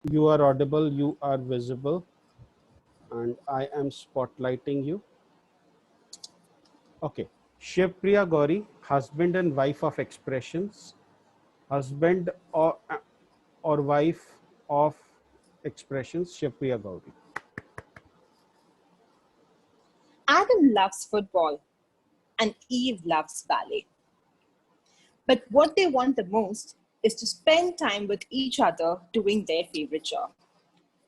You are audible, you are visible, and I am spotlighting you. Okay. Shivpriya Gauri, husband and wife of expressions, husband or wife of expressions, Shivpriya Gauri. Adam loves football and Eve loves ballet. But what they want the most is to spend time with each other doing their favorite job.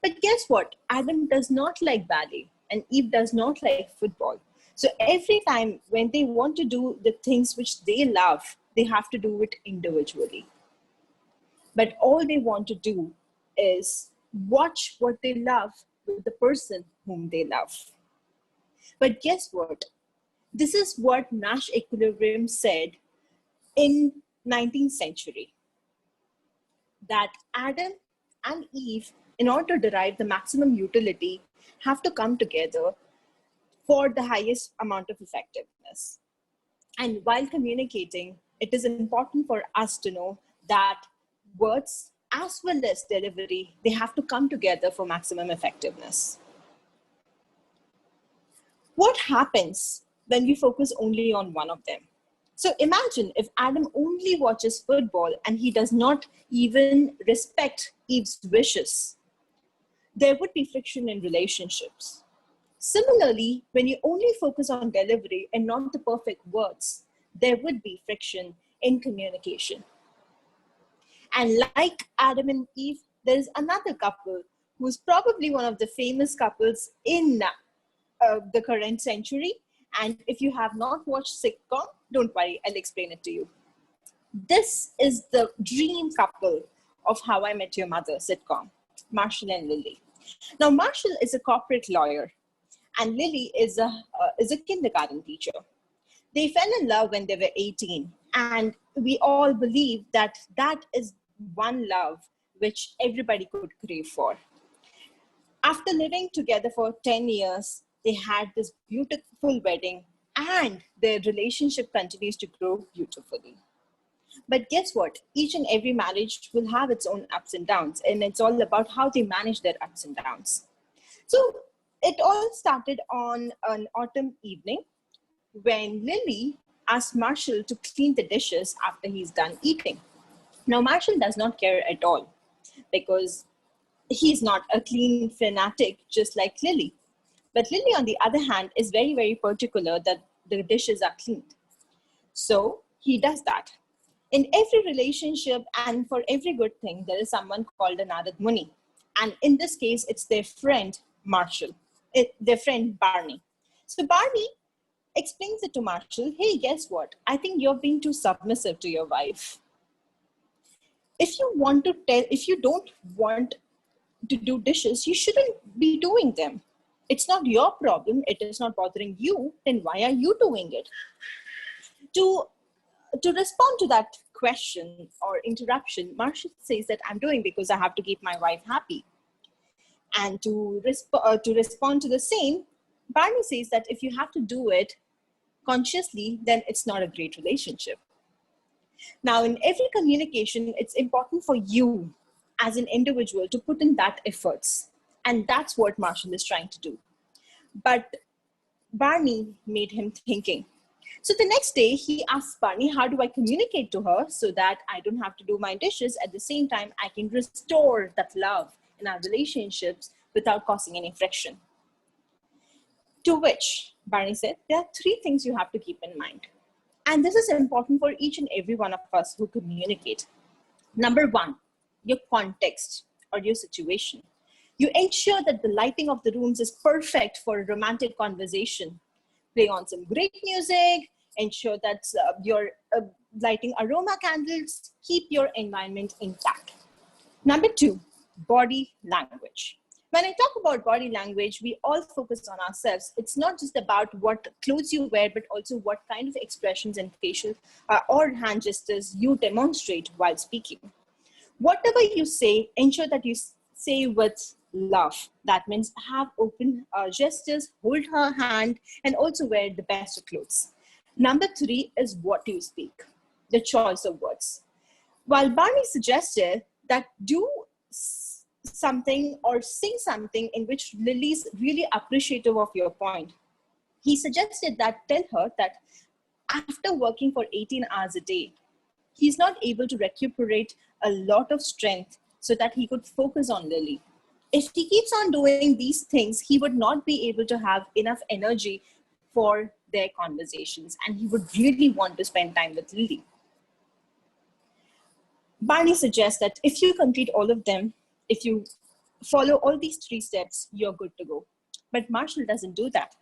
But guess what? Adam does not like ballet and Eve does not like football. So every time when they want to do the things which they love, they have to do it individually. But all they want to do is watch what they love with the person whom they love. But guess what? This is what Nash Equilibrium said in 19th century, that Adam and Eve, in order to derive the maximum utility, have to come together for the highest amount of effectiveness. And while communicating, it is important for us to know that words as well as delivery, they have to come together for maximum effectiveness. What happens when we focus only on one of them? So imagine if Adam only watches football and he does not even respect Eve's wishes. There would be friction in relationships. Similarly, when you only focus on delivery and not the perfect words, there would be friction in communication. And like Adam and Eve, there is another couple who's probably one of the famous couples in the current century. And if you have not watched sitcom, don't worry, I'll explain it to you. This is the dream couple of How I Met Your Mother sitcom, Marshall and Lily. Now, Marshall is a corporate lawyer, and Lily is a kindergarten teacher. They fell in love when they were 18, and we all believe that that is one love which everybody could crave for. After living together for 10 years, they had this beautiful wedding, and their relationship continues to grow beautifully. But guess what? Each and every marriage will have its own ups and downs, and it's all about how they manage their ups and downs. So it all started on an autumn evening when Lily asked Marshall to clean the dishes after he's done eating. Now, Marshall does not care at all because he's not a clean fanatic just like Lily. But Lily, on the other hand, is very, very particular that the dishes are cleaned. So he does that. In every relationship and for every good thing, there is someone called a Narad Muni. And in this case, it's their friend, Marshall, their friend, Barney. So Barney explains it to Marshall, hey, guess what? I think you're being too submissive to your wife. If you don't want to do dishes, you shouldn't be doing them. It's not your problem. It is not bothering you. Then why are you doing it? To respond to that question or interruption, Marshall says that I'm doing because I have to keep my wife happy. And to respond to the same, Barney says that if you have to do it consciously, then it's not a great relationship. Now, in every communication, it's important for you as an individual to put in that efforts. And that's what Marshall is trying to do. But Barney made him thinking. So the next day, he asked Barney, how do I communicate to her so that I don't have to do my dishes? At the same time, I can restore that love in our relationships without causing any friction. To which Barney said, there are three things you have to keep in mind. And this is important for each and every one of us who communicate. Number one, your context or your situation. You ensure that the lighting of the rooms is perfect for a romantic conversation. Play on some great music, ensure that you're lighting aroma candles, keep your environment intact. Number two, body language. When I talk about body language, we all focus on ourselves. It's not just about what clothes you wear, but also what kind of expressions and facial or hand gestures you demonstrate while speaking. Whatever you say, ensure that you say with love. That means have open gestures, hold her hand, and also wear the best of clothes. Number three is what you speak, the choice of words. While Barney suggested that do something or sing something in which Lily's really appreciative of your point. He suggested that tell her that after working for 18 hours a day, he's not able to recuperate a lot of strength so that he could focus on Lily. If he keeps on doing these things, he would not be able to have enough energy for their conversations, and he would really want to spend time with Lily. Barney suggests that if you complete all of them, if you follow all these 3 steps, you're good to go. But Marshall doesn't do that,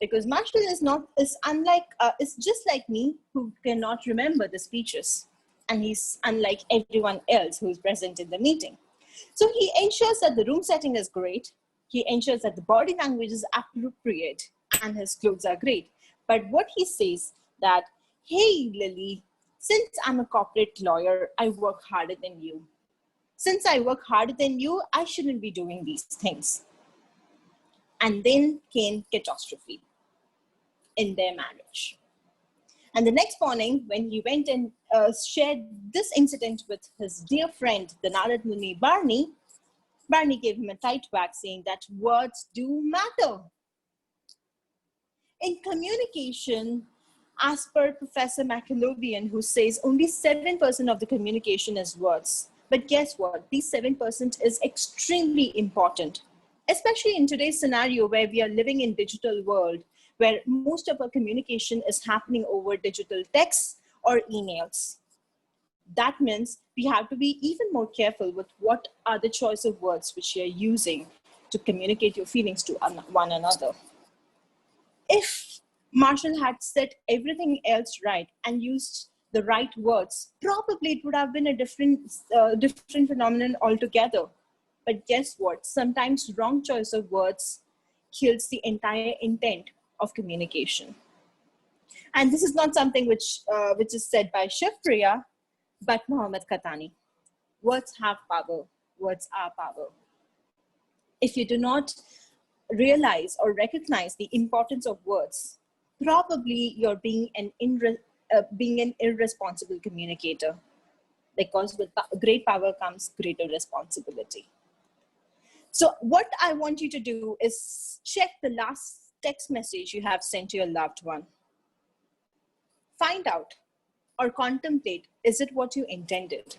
because Marshall is just like me, who cannot remember the speeches, and he's unlike everyone else who is present in the meeting. So he ensures that the room setting is great. He ensures that the body language is appropriate and his clothes are great. But what he says that, hey, Lily, since I'm a corporate lawyer, I work harder than you. Since I work harder than you, I shouldn't be doing these things. And then came catastrophe in their marriage. And the next morning, when he went and shared this incident with his dear friend, the Narad Muni Barney, Barney gave him a tight whack, saying that words do matter. In communication, as per Professor McAlovian, who says only 7% of the communication is words. But guess what? These 7% is extremely important, especially in today's scenario where we are living in digital world, where most of our communication is happening over digital texts or emails. That means we have to be even more careful with what are the choice of words which you're using to communicate your feelings to one another. If Marshall had said everything else right and used the right words, probably it would have been a different phenomenon altogether. But guess what? Sometimes wrong choice of words kills the entire intent of communication. And this is not something which is said by Shiv Priya, but Muhammad Khatani. Words have power. Words are power. If you do not realize or recognize the importance of words, probably you're being an irresponsible communicator, because with great power comes greater responsibility. So what I want you to do is check the last text message you have sent to your loved one. Find out or contemplate, is it what you intended?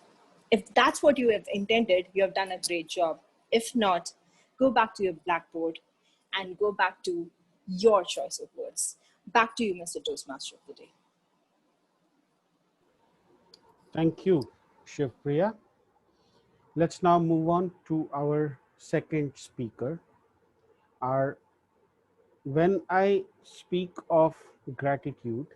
If that's what you have intended, you have done a great job. If not, go back to your blackboard and go back to your choice of words. Back to you, Mr. Toastmaster of the day. Thank you, Shiv Priya. Let's now move on to our second speaker. When I speak of gratitude,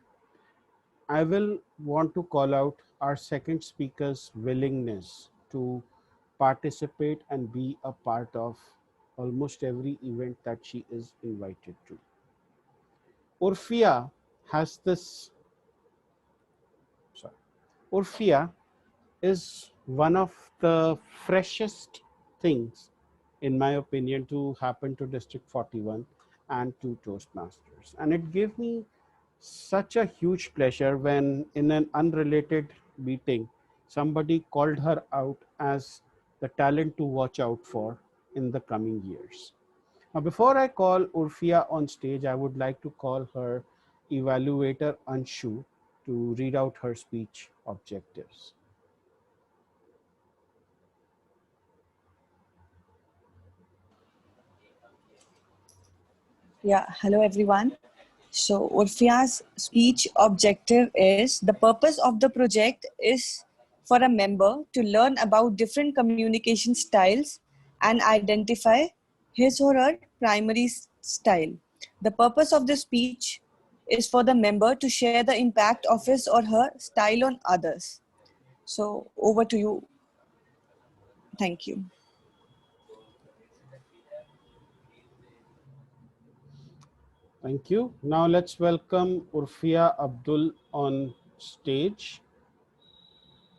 I will want to call out our second speaker's willingness to participate and be a part of almost every event that she is invited to. Urfia has this, sorry, Urfia is one of the freshest things, in my opinion, to happen to District 41 and to Toastmasters. And it gave me such a huge pleasure when, in an unrelated meeting, somebody called her out as the talent to watch out for in the coming years. Now, before I call Urfia on stage, I would like to call her evaluator Anshu to read out her speech objectives. Yeah, hello everyone. So Urfia's speech objective is, the purpose of the project is for a member to learn about different communication styles and identify his or her primary style. The purpose of the speech is for the member to share the impact of his or her style on others. So over to you. Thank you. Thank you. Now let's welcome Urfia Abdul on stage.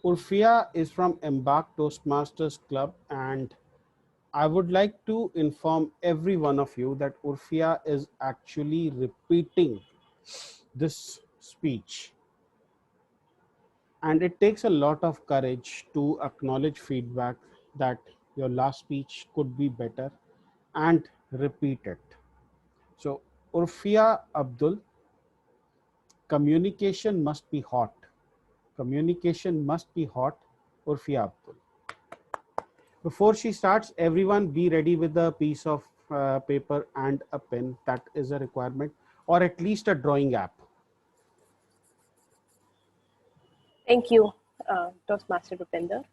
Urfia is from Embark Toastmasters Club, and I would like to inform every one of you that Urfia is actually repeating this speech. And it takes a lot of courage to acknowledge feedback that your last speech could be better, and repeat it. So, Urfia Abdul, communication must be hot. Communication must be hot, Urfia Abdul. Before she starts, everyone be ready with a piece of paper and a pen. That is a requirement, or at least a drawing app. Thank you, Toastmaster Rupinder.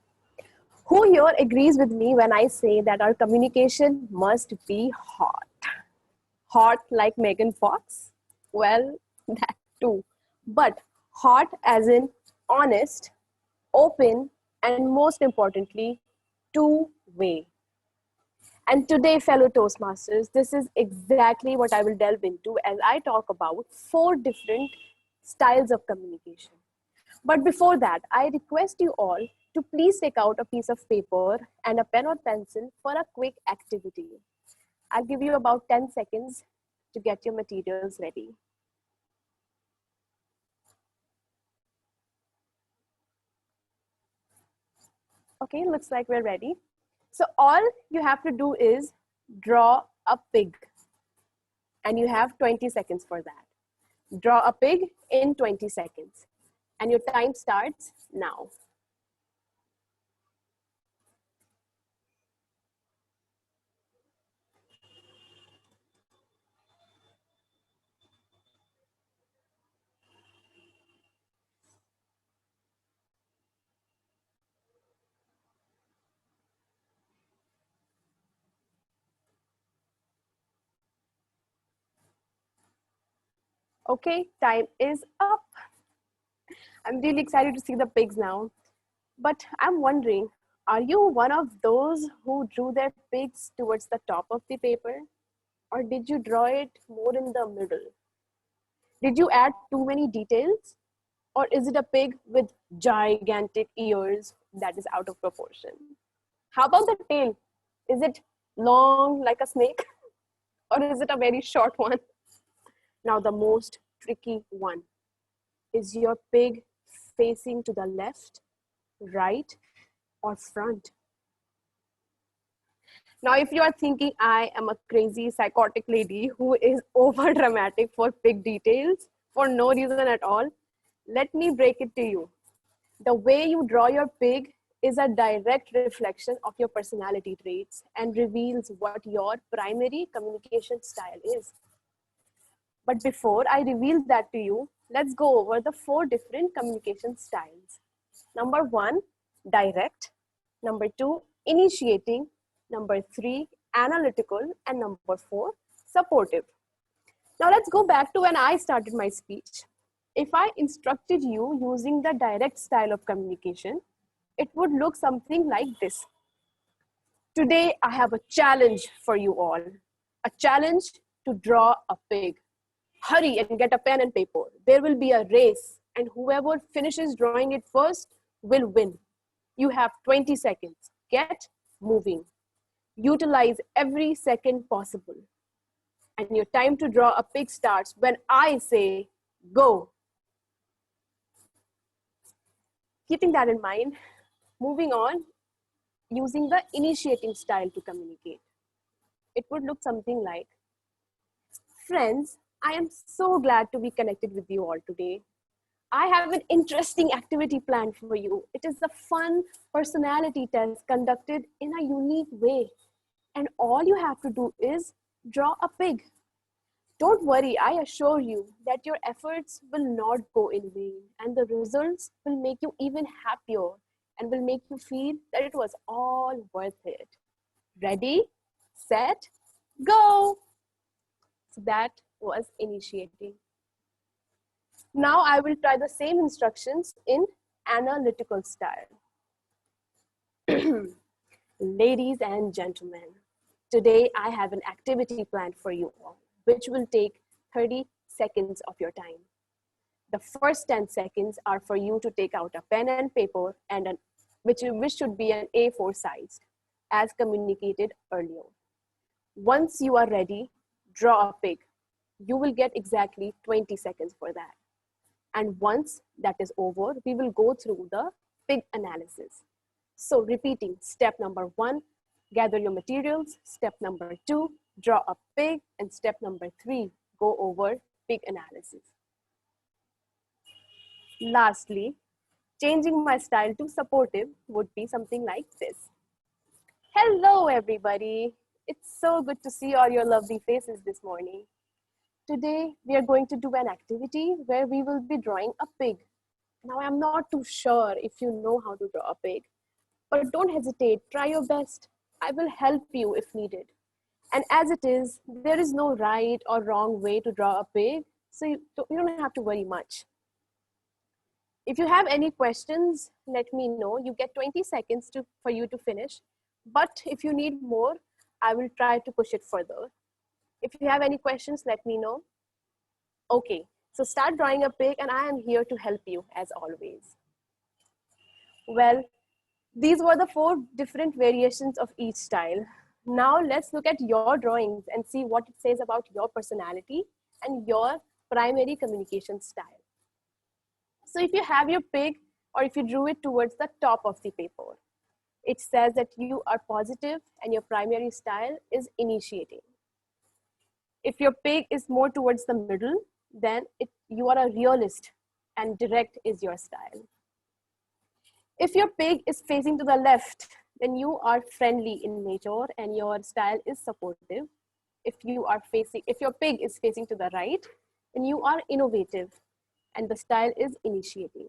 Who here agrees with me when I say that our communication must be hot? Hot like Megan Fox? Well, that too. But hot as in honest, open, and most importantly, two-way. And today, fellow Toastmasters, this is exactly what I will delve into as I talk about 4 different styles of communication. But before that, I request you all to please take out a piece of paper and a pen or pencil for a quick activity. I'll give you about 10 seconds to get your materials ready. Okay, looks like we're ready. So all you have to do is draw a pig, and you have 20 seconds for that. Draw a pig in 20 seconds, and your time starts now. Okay, time is up. I'm really excited to see the pigs now. But I'm wondering, are you one of those who drew their pigs towards the top of the paper? Or did you draw it more in the middle? Did you add too many details? Or is it a pig with gigantic ears that is out of proportion? How about the tail? Is it long like a snake? Or is it a very short one? Now the most tricky one. Is your pig facing to the left, right, or front? Now, if you are thinking I am a crazy psychotic lady who is over dramatic for pig details for no reason at all, let me break it to you. The way you draw your pig is a direct reflection of your personality traits and reveals what your primary communication style is. But before I reveal that to you, let's go over the 4 different communication styles. Number 1, direct. Number 2, initiating. Number 3, analytical. And number 4, supportive. Now let's go back to when I started my speech. If I instructed you using the direct style of communication, it would look something like this. Today, I have a challenge for you all. A challenge to draw a pig. Hurry and get a pen and paper. There will be a race, and whoever finishes drawing it first will win. You have 20 seconds. Get moving. Utilize every second possible. And your time to draw a pig starts when I say, go. Keeping that in mind, moving on, using the initiating style to communicate. It would look something like, friends, I am so glad to be connected with you all today. I have an interesting activity planned for you. It is a fun personality test conducted in a unique way. And all you have to do is draw a pig. Don't worry, I assure you that your efforts will not go in vain, and the results will make you even happier and will make you feel that it was all worth it. Ready, set, go. So that was initiating. Now I will try the same instructions in analytical style. Ladies and gentlemen, today I have an activity planned for you all, which will take 30 seconds of your time. The first 10 seconds are for you to take out a pen and paper, and which should be an A4 size, as communicated earlier. Once you are ready, draw a pig. You will get exactly 20 seconds for that. And once that is over, we will go through the pig analysis. So repeating, step number 1, gather your materials. Step number 2, draw a pig. And step number 3, go over pig analysis. Lastly, changing my style to supportive would be something like this. Hello, everybody. It's so good to see all your lovely faces this morning. Today, we are going to do an activity where we will be drawing a pig. Now, I'm not too sure if you know how to draw a pig, but don't hesitate, try your best. I will help you if needed. And as it is, there is no right or wrong way to draw a pig, so you don't have to worry much. If you have any questions, let me know. You get 20 seconds for you to finish. But if you need more, I will try to push it further. If you have any questions, let me know. Okay, so start drawing a pig and I am here to help you as always. Well, these were the 4 different variations of each style. Now let's look at your drawings and see what it says about your personality and your primary communication style. So if you have your pig or if you drew it towards the top of the paper, it says that you are positive and your primary style is initiating. If your pig is more towards the middle, then you are a realist and direct is your style. If your pig is facing to the left, then you are friendly in nature and your style is supportive. If your pig is facing to the right, then you are innovative and the style is initiating.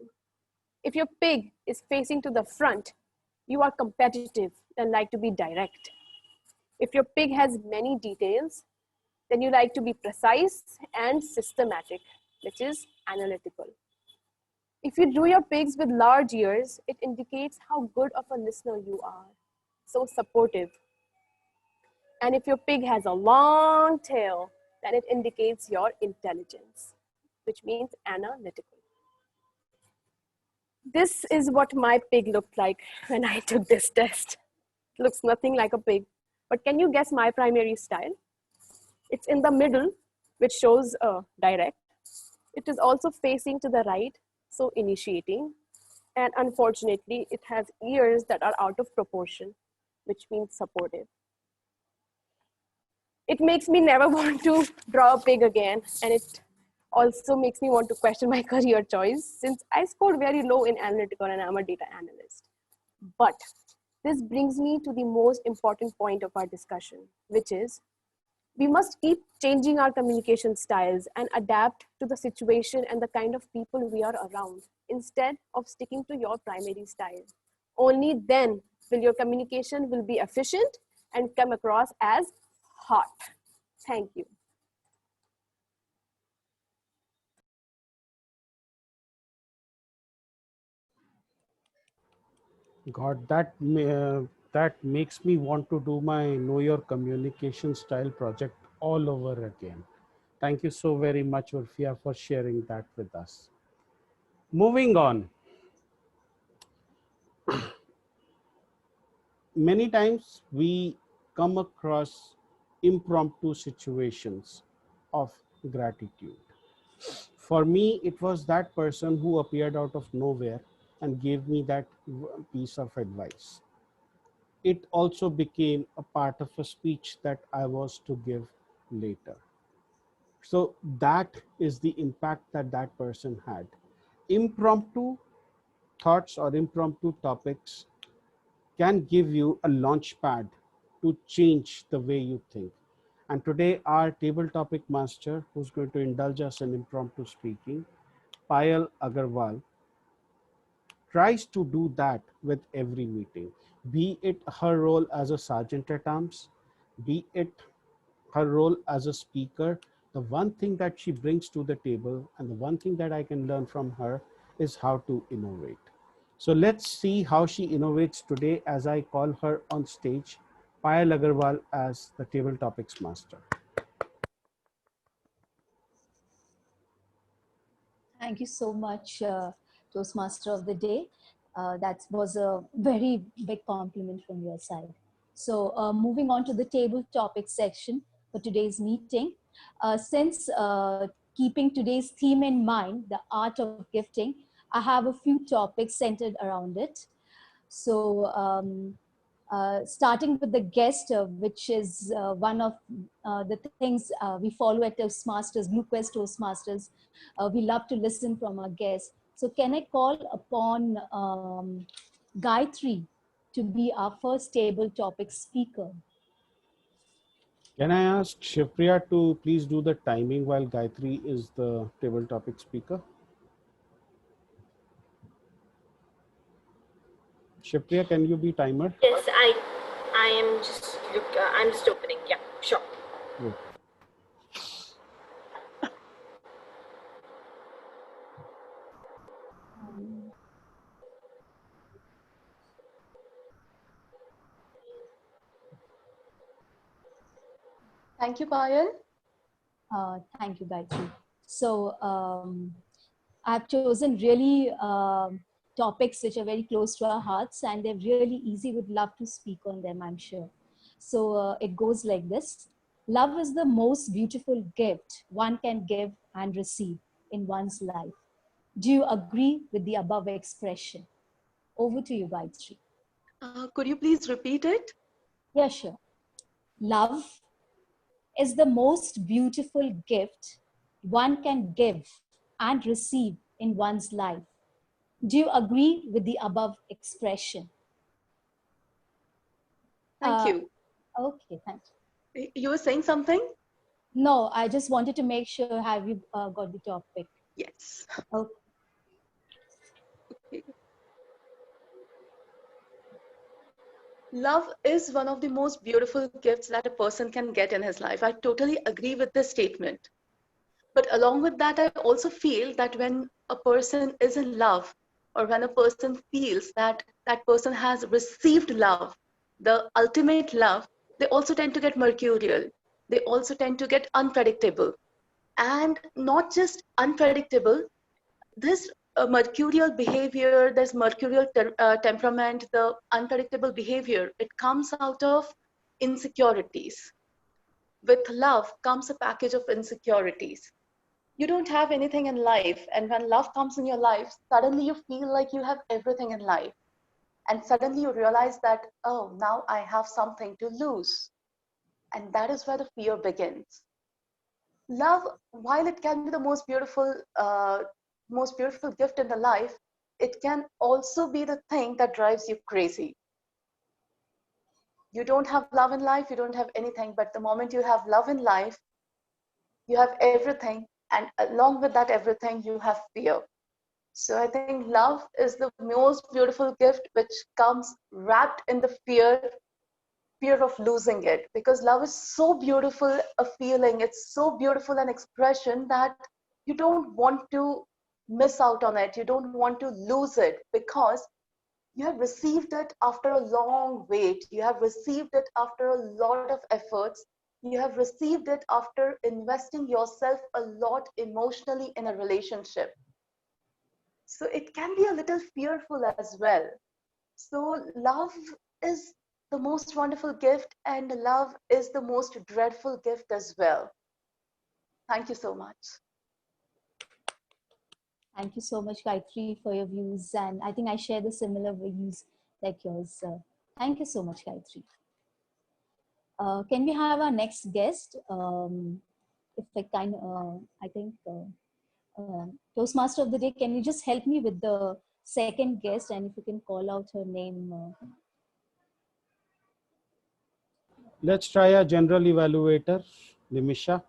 If your pig is facing to the front, you are competitive and like to be direct. If your pig has many details, then you like to be precise and systematic, which is analytical. If you drew your pigs with large ears, it indicates how good of a listener you are, so supportive. And if your pig has a long tail, then it indicates your intelligence, which means analytical. This is what my pig looked like when I took this test. It looks nothing like a pig, but can you guess my primary style? It's in the middle, which shows direct. It is also facing to the right, so initiating. And unfortunately, it has ears that are out of proportion, which means supportive. It makes me never want to draw a pig again. And it also makes me want to question my career choice since I scored very low in analytical and I'm a data analyst. But this brings me to the most important point of our discussion, which is we must keep changing our communication styles and adapt to the situation and the kind of people we are around instead of sticking to your primary style. Only then will your communication will be efficient and come across as hot. Thank you. God, that makes me want to do my Know Your Communication Style project all over again. Thank you so very much, Urfia, for sharing that with us. Moving on. Many times we come across impromptu situations of gratitude. For me, it was that person who appeared out of nowhere and gave me that piece of advice. It also became a part of a speech that I was to give later. So that is the impact that that person had. Impromptu thoughts or impromptu topics can give you a launch pad to change the way you think. And today our table topic master, who's going to indulge us in impromptu speaking, Payal Agarwal, tries to do that with every meeting, be it her role as a sergeant at arms, be it her role as a speaker. The one thing that she brings to the table and the one thing that I can learn from her is how to innovate. So let's see how she innovates today as I call her on stage, Payal Agarwal as the table topics master. Thank you so much, Toastmaster of the Day. That was a very big compliment from your side. So moving on to the table topic section for today's meeting. Since keeping today's theme in mind, the art of gifting, I have a few topics centered around it. So starting with the guest, which is one of the things we follow at Toastmasters, Blue Quest Toastmasters. We love to listen from our guests. So can I call upon Gayatri to be our first table topic speaker? Can I ask Shivpriya to please do the timing while Gayatri is the table topic speaker? Shivpriya, can you be timer? Yes, I am just I'm just opening. Yeah, sure. Good. Thank you, Payal. Thank you, Gayatri. So I've chosen really topics which are very close to our hearts, and they're really easy. Would love to speak on them, I'm sure. So it goes like this. Love is the most beautiful gift one can give and receive in one's life. Do you agree with the above expression? Over to you, Gayatri. Could you please repeat it? Yeah, sure. Love is the most beautiful gift one can give and receive in one's life. Do you agree with the above expression? Thank you. Okay, thank you. You were saying something? No, I just wanted to make sure, have you got the topic? Yes. Okay. Okay. Love is one of the most beautiful gifts that a person can get in his life. I totally agree with this statement. But along with that, I also feel that when a person is in love, or when a person feels that that person has received love, the ultimate love, they also tend to get mercurial. They also tend to get unpredictable. And not just unpredictable, this mercurial behavior, this mercurial temperament, the unpredictable behavior, it comes out of insecurities. With love comes a package of insecurities. You don't have anything in life, and when love comes in your life, suddenly you feel like you have everything in life, and suddenly you realize that, oh, now I have something to lose, and that is where the fear begins. Love, while it can be the most beautiful gift in the life, it can also be the thing that drives you crazy. You don't have love in life, you don't have anything, but the moment you have love in life, you have everything, and along with that everything, you have fear. So I think love is the most beautiful gift, which comes wrapped in the fear of losing it, because love is so beautiful a feeling, it's so beautiful an expression that you don't want to miss out on it, you don't want to lose it, because you have received it after a long wait, you have received it after a lot of efforts, you have received it after investing yourself a lot emotionally in a relationship. So it can be a little fearful as well. So love is the most wonderful gift, and love is the most dreadful gift as well. Thank you so much. Thank you so much, Gayatri, for your views. And I think I share the similar views like yours. Thank you so much, Gayatri. Can we have our next guest? If I think Toastmaster of the day, can you just help me with the second guest, and if you can call out her name? Let's try a general evaluator, Nimisha.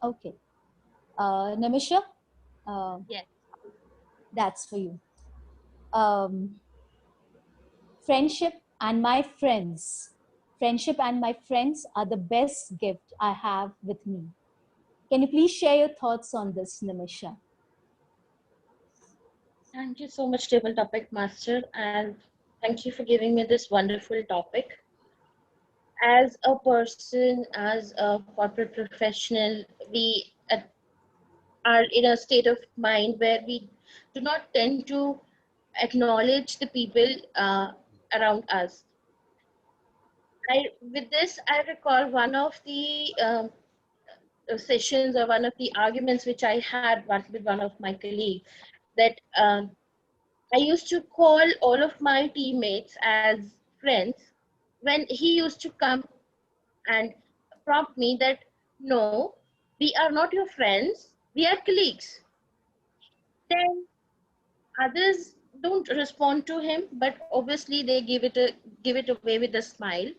Okay. Nimisha? Yes. That's for you. Friendship and my friends. Friendship and my friends are the best gift I have with me. Can you please share your thoughts on this, Nimisha? Thank you so much, Table Topic Master, and thank you for giving me this wonderful topic. As a person, as a corporate professional, we are in a state of mind where we do not tend to acknowledge the people around us. With this, I recall one of the sessions or one of the arguments which I had with one of my colleagues, that I used to call all of my teammates as friends, when he used to come and prompt me that, no, we are not your friends, we are colleagues. Then others don't respond to him, but obviously they give it away with a smile.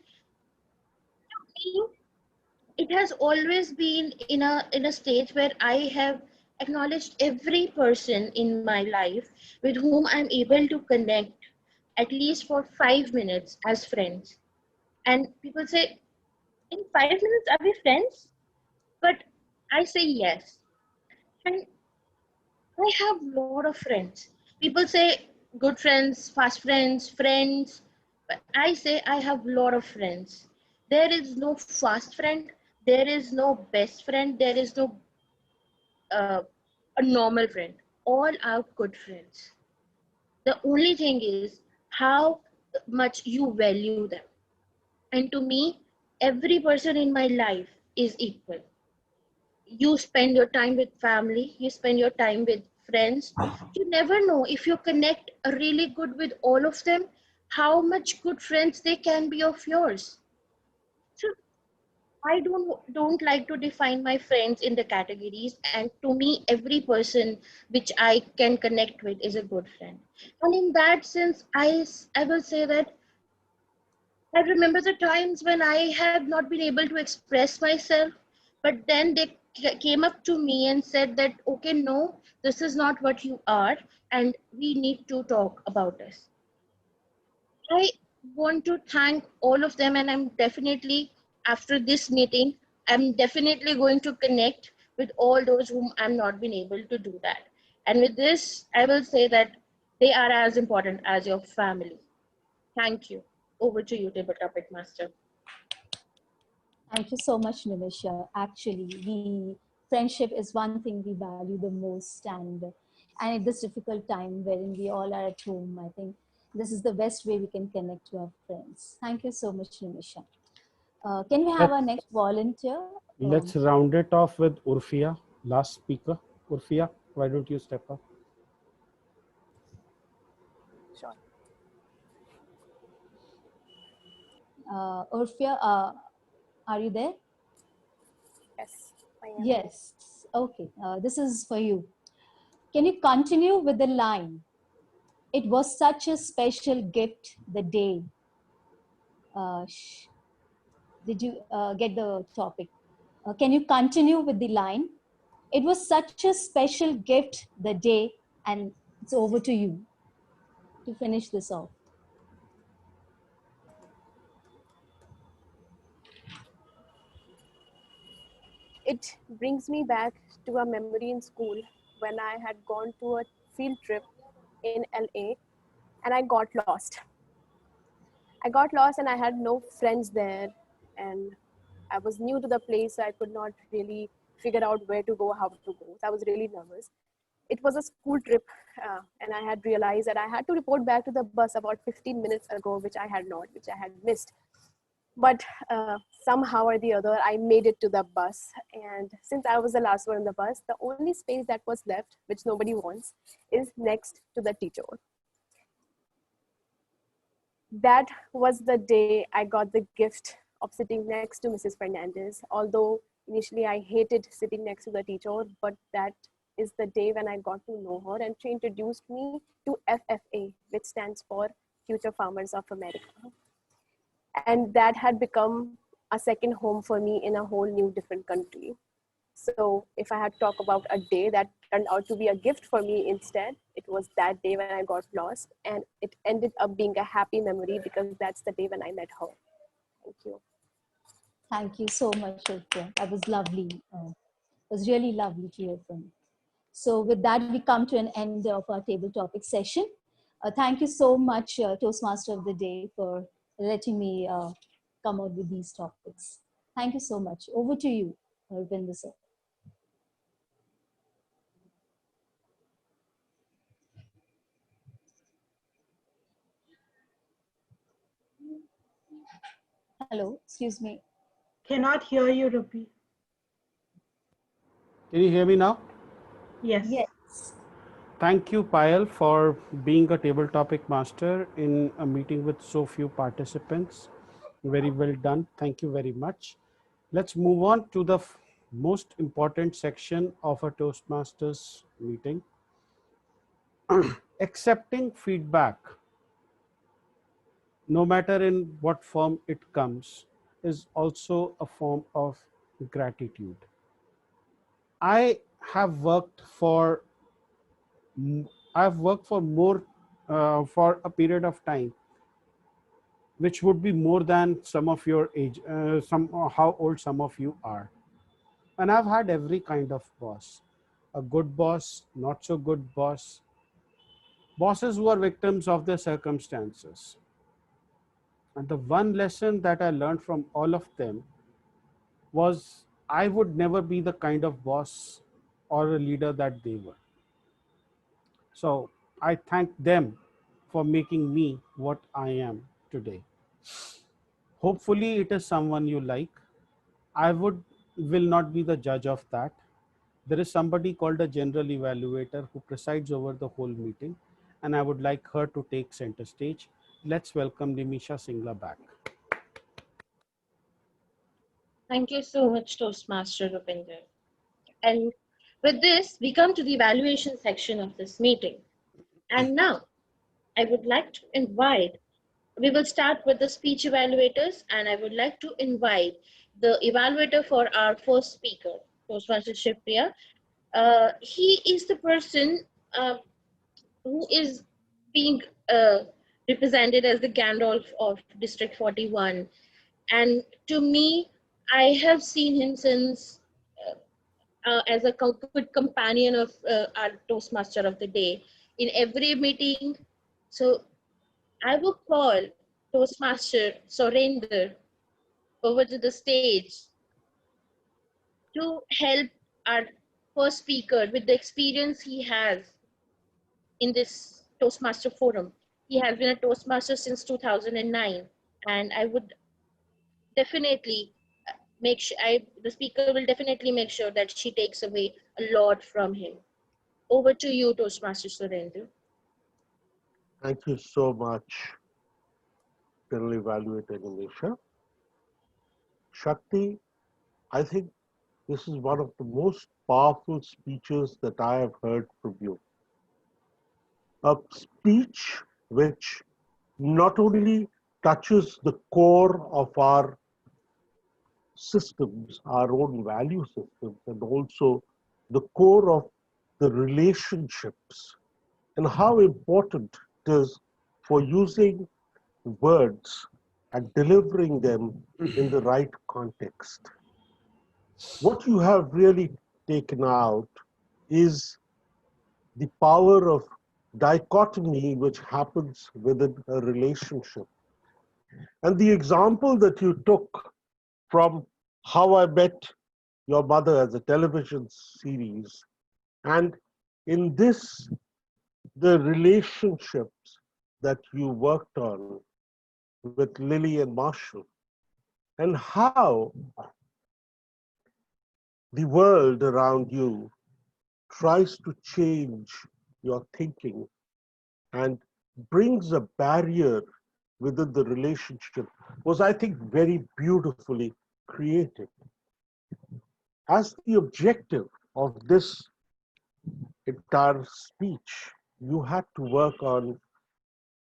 It has always been in a stage where I have acknowledged every person in my life with whom I'm able to connect at least for 5 minutes as friends. And people say, in 5 minutes are we friends? But I say yes. And I have a lot of friends. People say good friends, fast friends, friends. But I say I have a lot of friends. There is no fast friend. There is no best friend. There is no uh, a normal friend. All are good friends. The only thing is how much you value them. And to me, every person in my life is equal. You spend your time with family, you spend your time with friends. You never know if you connect really good with all of them, how much good friends they can be of yours. So I don't like to define my friends in the categories, and to me, every person which I can connect with is a good friend. And in that sense, I will say that I remember the times when I had not been able to express myself, but then they came up to me and said that, okay, no, this is not what you are, and we need to talk about this. I want to thank all of them, and I'm definitely, after this meeting, I'm definitely going to connect with all those whom I'm not been able to do that. And with this, I will say that they are as important as your family. Thank you. Over to you, Table Topic Master. Thank you so much, Nimisha. Actually, friendship is one thing we value the most, and at this difficult time wherein we all are at home, I think this is the best way we can connect to our friends. Thank you so much, Nimisha. Can we have Let, our next volunteer? let's round it off with Urfia, last speaker. Urfia, why don't you step up? Sure. Urfia, are you there? Yes, I am. Yes. Okay. This is for you. Can you continue with the line? It was such a special gift the day. Uh, did you get the topic? Can you continue with the line? It was such a special gift the day, and it's over to you to finish this off. It brings me back to a memory in school when I had gone to a field trip in LA and I got lost. I got lost and I had no friends there, and I was new to the place, so I could not really figure out where to go, how to go. So I was really nervous. It was a school trip, and I had realized that I had to report back to the bus about 15 minutes ago, which I had not, which I had missed. But somehow or the other, I made it to the bus. And since I was the last one in the bus, the only space that was left, which nobody wants, is next to the teacher. That was the day I got the gift of sitting next to Mrs. Fernandez. Although initially I hated sitting next to the teacher, but that is the day when I got to know her, and she introduced me to FFA, which stands for Future Farmers of America. And that had become a second home for me in a whole new different country. So if I had to talk about a day that turned out to be a gift for me instead, it was that day when I got lost, and it ended up being a happy memory because that's the day when I met her. Thank you. Thank you so much, Urfia. That was lovely. It was really lovely to hear from you. So with that, we come to an end of our table topic session. Thank you so much, Toastmaster of the Day, for letting me come out with these topics. Thank you so much. Over to you, Arvind sir. Hello, excuse me. Cannot hear you, Ruby. Can you hear me now? Yes. Yes. Thank you, Payal, for being a table topic master in a meeting with so few participants. Very well done. Thank you very much. Let's move on to the most important section of a Toastmasters meeting. Accepting feedback, no matter in what form it comes, is also a form of gratitude. I have worked for I've worked for more for a period of time, which would be more than some of your age, how old some of you are. And I've had every kind of boss, a good boss, not so good boss, bosses who are victims of their circumstances. And the one lesson that I learned from all of them was I would never be the kind of boss or a leader that they were. So I thank them for making me what I am today. Hopefully, it is someone you like. I will not be the judge of that. There is somebody called a general evaluator who presides over the whole meeting, and I would like her to take center stage. Let's welcome Nimisha Singla back. Thank you so much, Toastmaster Rupinder. And with this, we come to the evaluation section of this meeting. And now, I would like to invite, we will start with the speech evaluators, and I would like to invite the evaluator for our first speaker, Toastmaster Shivpriya. He is the person who is being represented as the Gandalf of District 41. And to me, I have seen him since as a good companion of our Toastmaster of the day in every meeting. So I will call Toastmaster Surinder over to the stage to help our first speaker with the experience he has in this Toastmaster forum. He has been a Toastmaster since 2009, and I would definitely the speaker will definitely make sure that she takes away a lot from him. Over to you, Toastmaster Surinder. Thank you so much, General Evaluator Nimisha. Shakti, I think this is one of the most powerful speeches that I have heard from you. A speech which not only touches the core of our systems, our own value systems, and also the core of the relationships and how important it is for using words and delivering them in the right context. What you have really taken out is the power of dichotomy which happens within a relationship. And the example that you took from How I Met Your Mother as a television series, and in this, the relationships that you worked on with Lily and Marshall, and how the world around you tries to change your thinking and brings a barrier within the relationship was, I think, very beautifully created. As the objective of this entire speech, you had to work on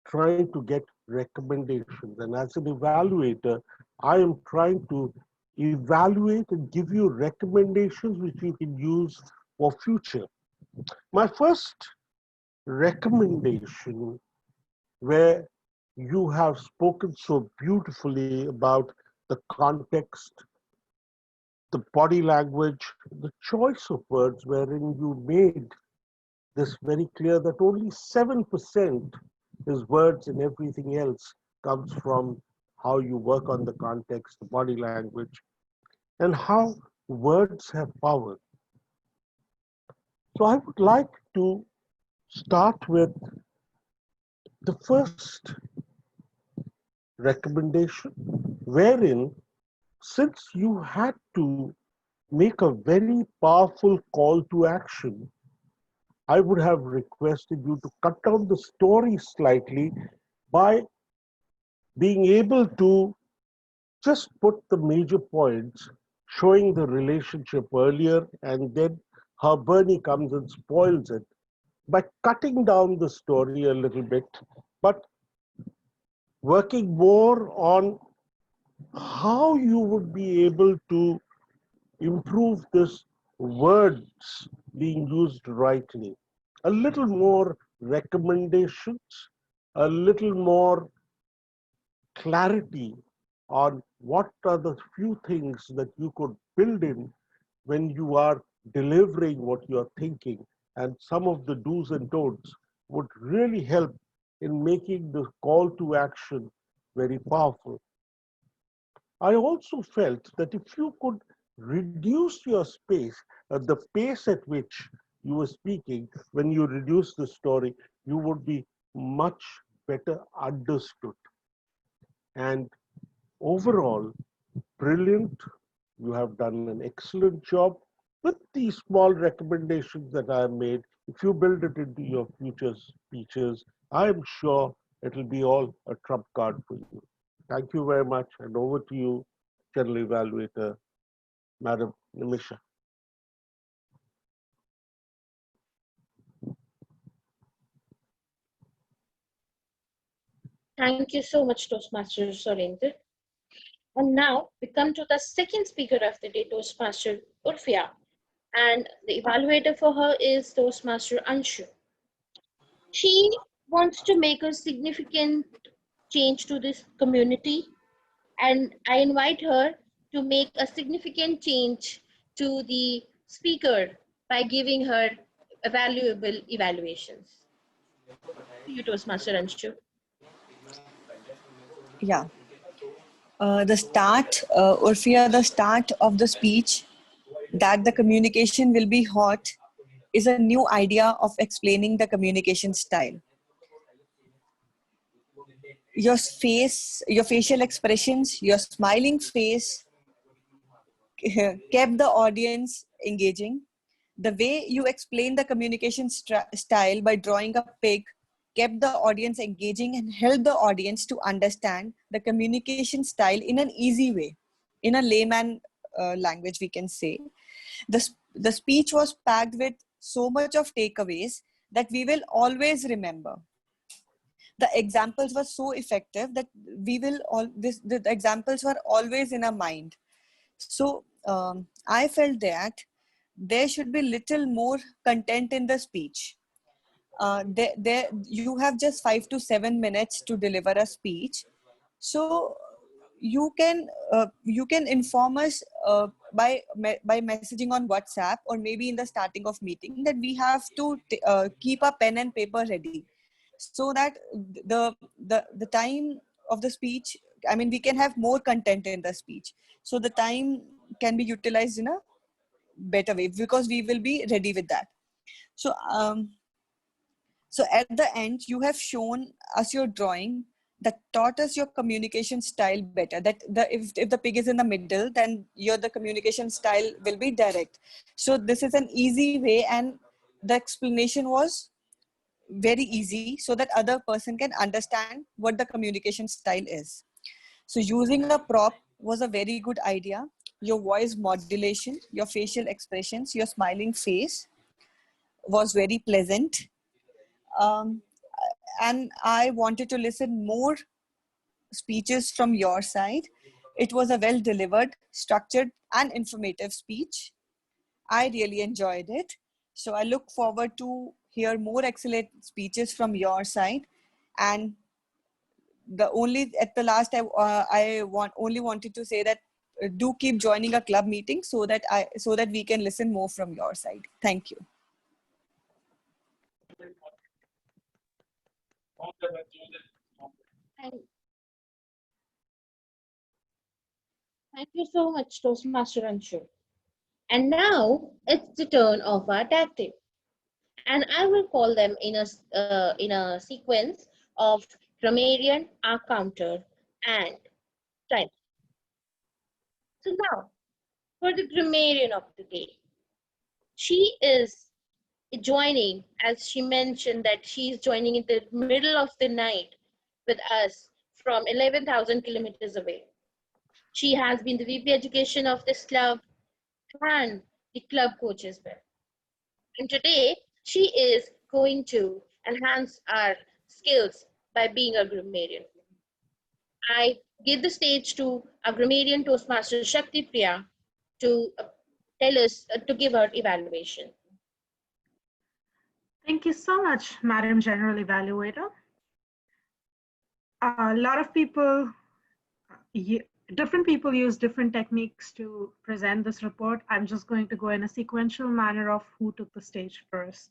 trying to get recommendations. And as an evaluator, I am trying to evaluate and give you recommendations which you can use for future. My first recommendation, where you have spoken so beautifully about the context, the body language, the choice of words, wherein you made this very clear that only 7% is words and everything else comes from how you work on the context, the body language, and how words have power. So I would like to start with the first recommendation, wherein since you had to make a very powerful call to action, I would have requested you to cut down the story slightly by being able to just put the major points, showing the relationship earlier, and then how Bernie comes and spoils it by cutting down the story a little bit, but working more on how you would be able to improve this words being used rightly. A little more recommendations, a little more clarity on what are the few things that you could build in when you are delivering what you're thinking. And some of the do's and don'ts would really help in making the call to action very powerful. I also felt that if you could reduce your space, the pace at which you were speaking, when you reduce the story, you would be much better understood. And overall, brilliant. You have done an excellent job with these small recommendations that I have made. If you build it into your future speeches, I am sure it will be all a trump card for you. Thank you very much. And over to you, General Evaluator, Madam Nimisha. Thank you so much, Toastmaster Surinder. And now we come to the second speaker of the day, Toastmaster Urfia. And the evaluator for her is Toastmaster Anshu. She wants to make a significant change to this community, and I invite her to make a significant change to the speaker by giving her valuable evaluations. You, Toastmaster Anshu. Yeah. Urfia, the start of the speech that the communication will be hot is a new idea of explaining the communication style. Your face, your facial expressions, your smiling face kept the audience engaging. The way you explain the communication style by drawing a pig kept the audience engaging and helped the audience to understand the communication style in an easy way, in a layman language, we can say. The speech was packed with so much of takeaways that we will always remember. The examples were so effective that the examples were always in our mind. So I felt that there should be little more content in the speech. You have just 5 to 7 minutes to deliver a speech, so you can inform us by messaging on WhatsApp, or maybe in the starting of meeting, that we have to keep a pen and paper ready, so that the time of the speech, I mean, we can have more content in the speech, so the time can be utilized in a better way, because we will be ready with that. So so at the end, you have shown us your drawing that taught us your communication style better. That if the pig is in the middle, then the communication style will be direct. So this is an easy way, and the explanation was very easy, so that other person can understand what the communication style is. So using a prop was a very good idea. Your voice modulation, your facial expressions, your smiling face was very pleasant. And I wanted to listen more speeches from your side. It was a well delivered, structured, and informative speech. I really enjoyed it. So I look forward to hear more excellent speeches from your side. And at the last, I wanted to say that do keep joining a club meeting, so that we can listen more from your side. Thank you. Thank you so much, Toastmaster Anshu. And now it's the turn of our tag team, and I will call them in a sequence of grammarian, our counter, and time. So now, for the grammarian of the day, she is joining, as she mentioned that she's joining in the middle of the night with us from 11,000 kilometers away. She has been the VP Education of this club and the club coach as well. And today, she is going to enhance our skills by being a grammarian. I give the stage to our grammarian Toastmaster Shakti Priya to tell us, to give her evaluation. Thank you so much, Madam General Evaluator. A lot of people, different people use different techniques to present this report. I'm just going to go in a sequential manner of who took the stage first.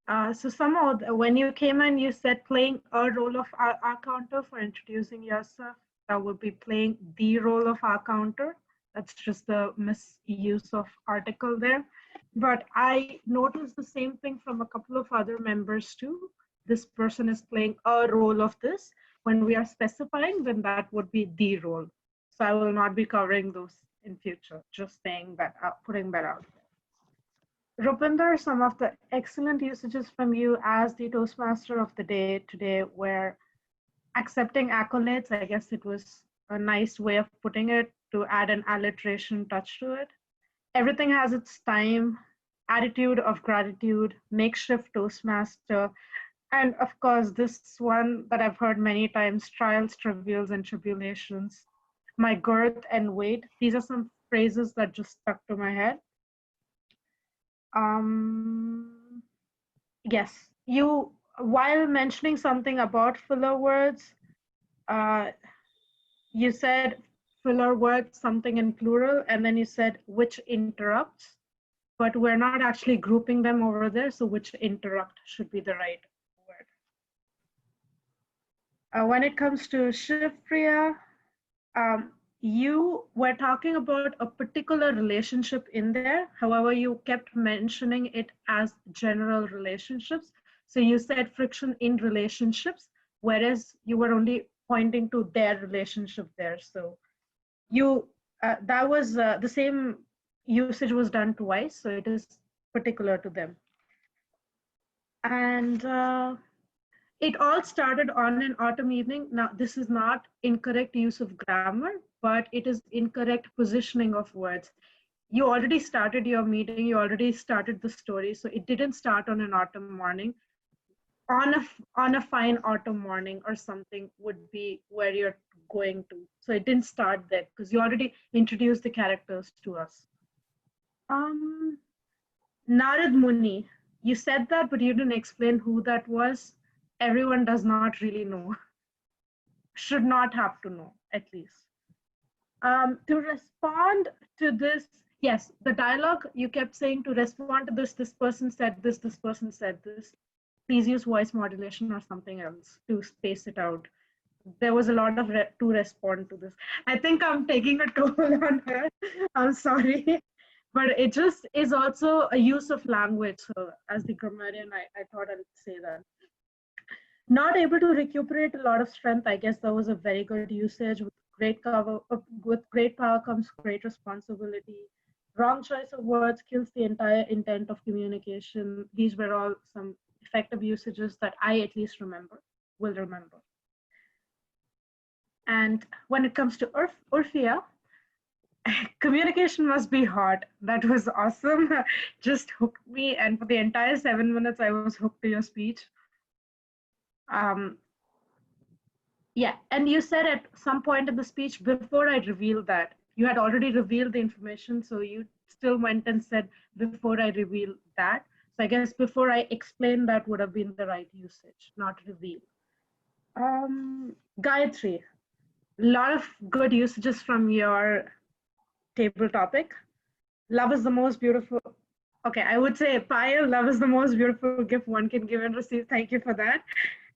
So Samod, when you came in, you said playing a role of our counter for introducing yourself. That would be playing the role of our counter. That's just the misuse of article there. But I noticed the same thing from a couple of other members too. This person is playing a role of this. When we are specifying, then that would be the role. So I will not be covering those in future, just saying that, putting that out there. Rupinder, some of the excellent usages from you as the Toastmaster of the day today were accepting accolades. I guess it was a nice way of putting it to add an alliteration touch to it. Everything has its time, attitude of gratitude, makeshift Toastmaster, and of course, this one that I've heard many times, trials, travails, and tribulations, my girth and weight. These are some phrases that just stuck to my head. Yes, you, while mentioning something about filler words, you said filler words, something in plural, and then you said which interrupts, but we're not actually grouping them over there, so which interrupt should be the right word. When it comes to Shivpriya, you were talking about a particular relationship in there. However, you kept mentioning it as general relationships. So you said friction in relationships, whereas you were only pointing to their relationship there. So you, that was the same usage was done twice. So it is particular to them. And it all started on an autumn evening. Now, this is not incorrect use of grammar, but it is incorrect positioning of words. You already started your meeting, you already started the story, so it didn't start on an autumn morning. On a fine autumn morning or something would be where you're going to. So it didn't start there because you already introduced the characters to us. Narad Muni, you said that, but you didn't explain who that was. Everyone does not really know, should not have to know, at least. To respond to this, yes, the dialogue, you kept saying to respond to this person said this person said this. Please use voice modulation or something else to space it out. There was a lot of to respond to this. I think I'm taking a toll on her. I'm sorry. But it just is also a use of language. So as the grammarian, I thought I'd say that. Not able to recuperate a lot of strength. I guess that was a very good usage. With great power comes great responsibility. Wrong choice of words kills the entire intent of communication. These were all some effective usages that I at least will remember. And when it comes to Urfia, communication must be hard. That was awesome. Just hooked me. And for the entire 7 minutes, I was hooked to your speech. Yeah, and you said at some point in the speech, before I revealed that, you had already revealed the information, so you still went and said, before I reveal that. So I guess before I explain that would have been the right usage, not reveal. Gayatri, a lot of good usages from your table topic. Love is the most beautiful. Okay, I would say, Payal, love is the most beautiful gift one can give and receive. Thank you for that.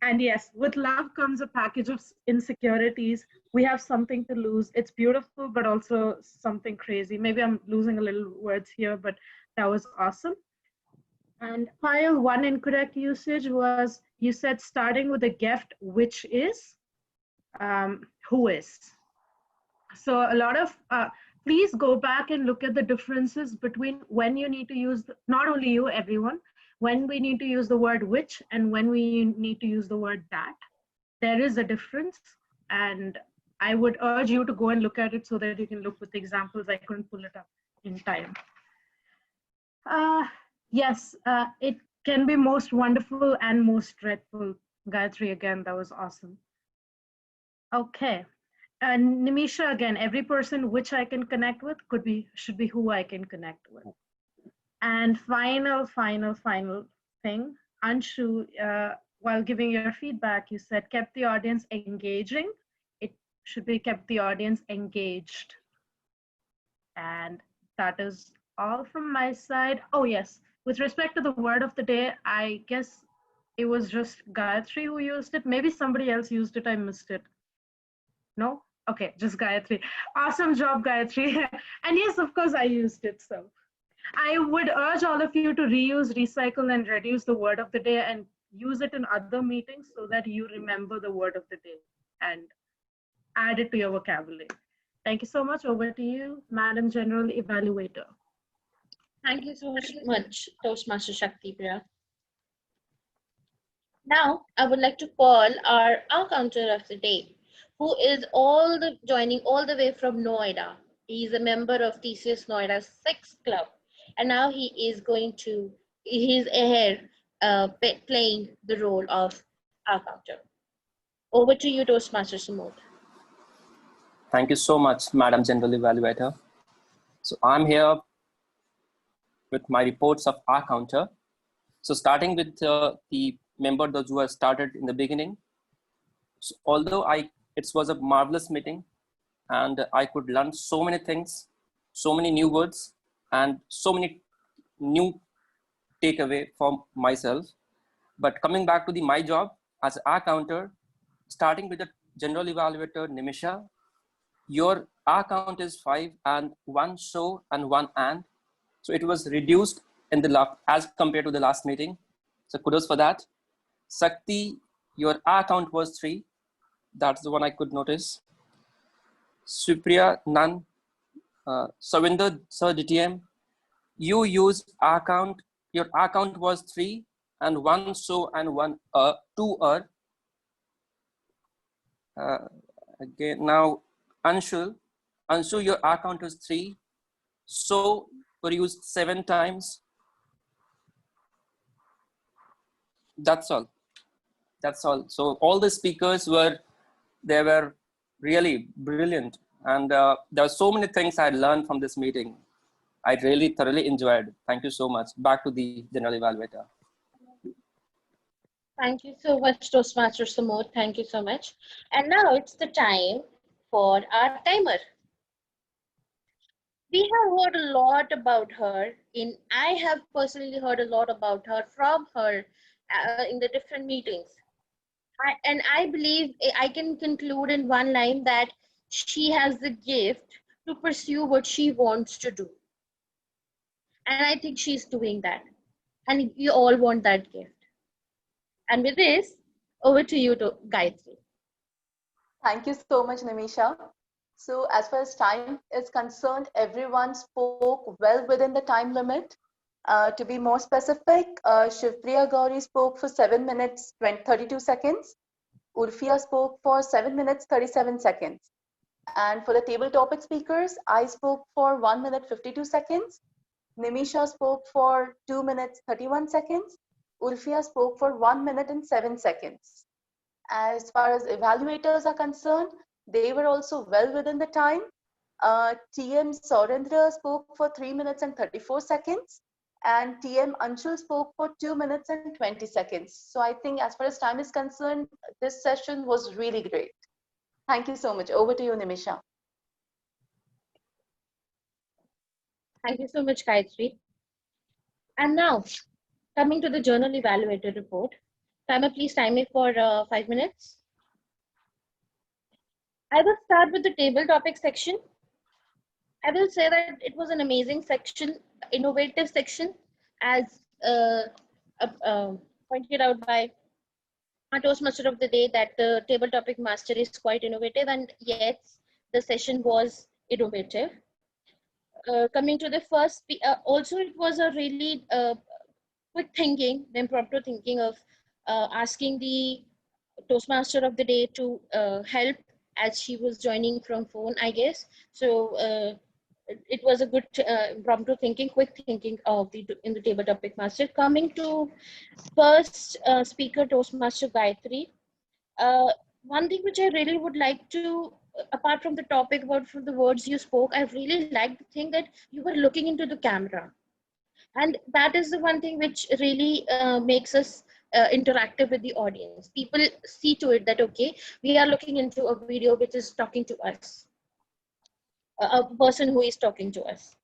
And yes, with love comes a package of insecurities. We have something to lose. It's beautiful, but also something crazy. Maybe I'm losing a little words here, but that was awesome. And Payal, one incorrect usage was, you said starting with a gift, which is, who is. So a lot of, please go back and look at the differences between when you need to use, not only you, everyone, when we need to use the word which and when we need to use the word that. There is a difference, and I would urge you to go and look at it so that you can look with examples. I couldn't pull it up in time. Yes, it can be most wonderful and most dreadful. Gayatri, again, that was awesome. Okay. And Nimisha, again, every person which I can connect with should be who I can connect with. And final thing, Anshu, while giving your feedback, you said kept the audience engaging. It should be kept the audience engaged. And that is all from my side. Oh yes, with respect to the word of the day, I guess it was just Gayatri who used it. Maybe somebody else used it, I missed it. No? Okay, just Gayatri. Awesome job, Gayatri. And yes, of course, I used it. So I would urge all of you to reuse, recycle, and reduce the word of the day and use it in other meetings so that you remember the word of the day and add it to your vocabulary. Thank you so much. Over to you, Madam General Evaluator. Thank you so much, Toastmaster Shakti Priya. Now, I would like to call our counter of the day, who is joining all the way from Noida. He is a member of TCS Noida 6 Club, and now he's here playing the role of our counter. Over to you, Toastmaster Sumod. Thank you so much, Madam General Evaluator. So I'm here with my reports of our counter. So starting with the member, those who have started in the beginning. So although it was a marvelous meeting and I could learn so many things, so many new words and so many new takeaway for myself. But coming back to my job as our counter, starting with the general evaluator, Nimisha, your R count is 5 and 1 so and 1 and. So it was reduced in as compared to the last meeting. So kudos for that. Sakti, your R count was 3. That's the one I could notice. Supriya, none. Savinder, Sir DTM, you use R count. Your R count was 3 and 1 so and 1 2 again now Anshu, your R count is 3. So were used 7 times. That's all. That's all. So all the speakers were really brilliant, and there were so many things I learned from this meeting. I really thoroughly enjoyed. Thank you so much. Back to the general evaluator. Thank you so much, Toastmaster Sumod. Thank you so much. And now it's the time for our timer. We have heard a lot about her. I have personally heard a lot about her from her in the different meetings. And I believe I can conclude in one line that she has the gift to pursue what she wants to do. And I think she's doing that. And we all want that gift. And with this, over to you, Gayatri. Thank you so much, Nimisha. So as far as time is concerned, everyone spoke well within the time limit. To be more specific, Shivpriya Gauri spoke for 7 minutes, 32 seconds. Urfia spoke for 7 minutes, 37 seconds. And for the table topic speakers, I spoke for 1 minute, 52 seconds. Nimisha spoke for 2 minutes, 31 seconds. Urfia spoke for 1 minute and 7 seconds. As far as evaluators are concerned, they were also well within the time. TM Saurendra spoke for 3 minutes and 34 seconds. And TM Anshul spoke for 2 minutes and 20 seconds. So I think as far as time is concerned, this session was really great. Thank you so much. Over to you, Nimisha. Thank you so much, Gayatri. And now, coming to the journal evaluator report. Timer, please time me for 5 minutes. I will start with the table topic section. I will say that it was an amazing section, innovative section, as pointed out by our Toastmaster of the day, that the table topic master is quite innovative, and yes, the session was innovative. Coming to the first, also it was a really quick thinking, the impromptu thinking of asking the Toastmaster of the day to help, as she was joining from phone, I guess. So it was a good impromptu thinking, quick thinking of the in the table topic master. Coming to first speaker, Toastmaster Gayatri. One thing which I really would like to, apart from the topic, about from the words you spoke, I really liked the thing that you were looking into the camera. And that is the one thing which really makes us interactive with the audience. People see to it that, okay, we are looking into a video which is talking to us, a person who is talking to us.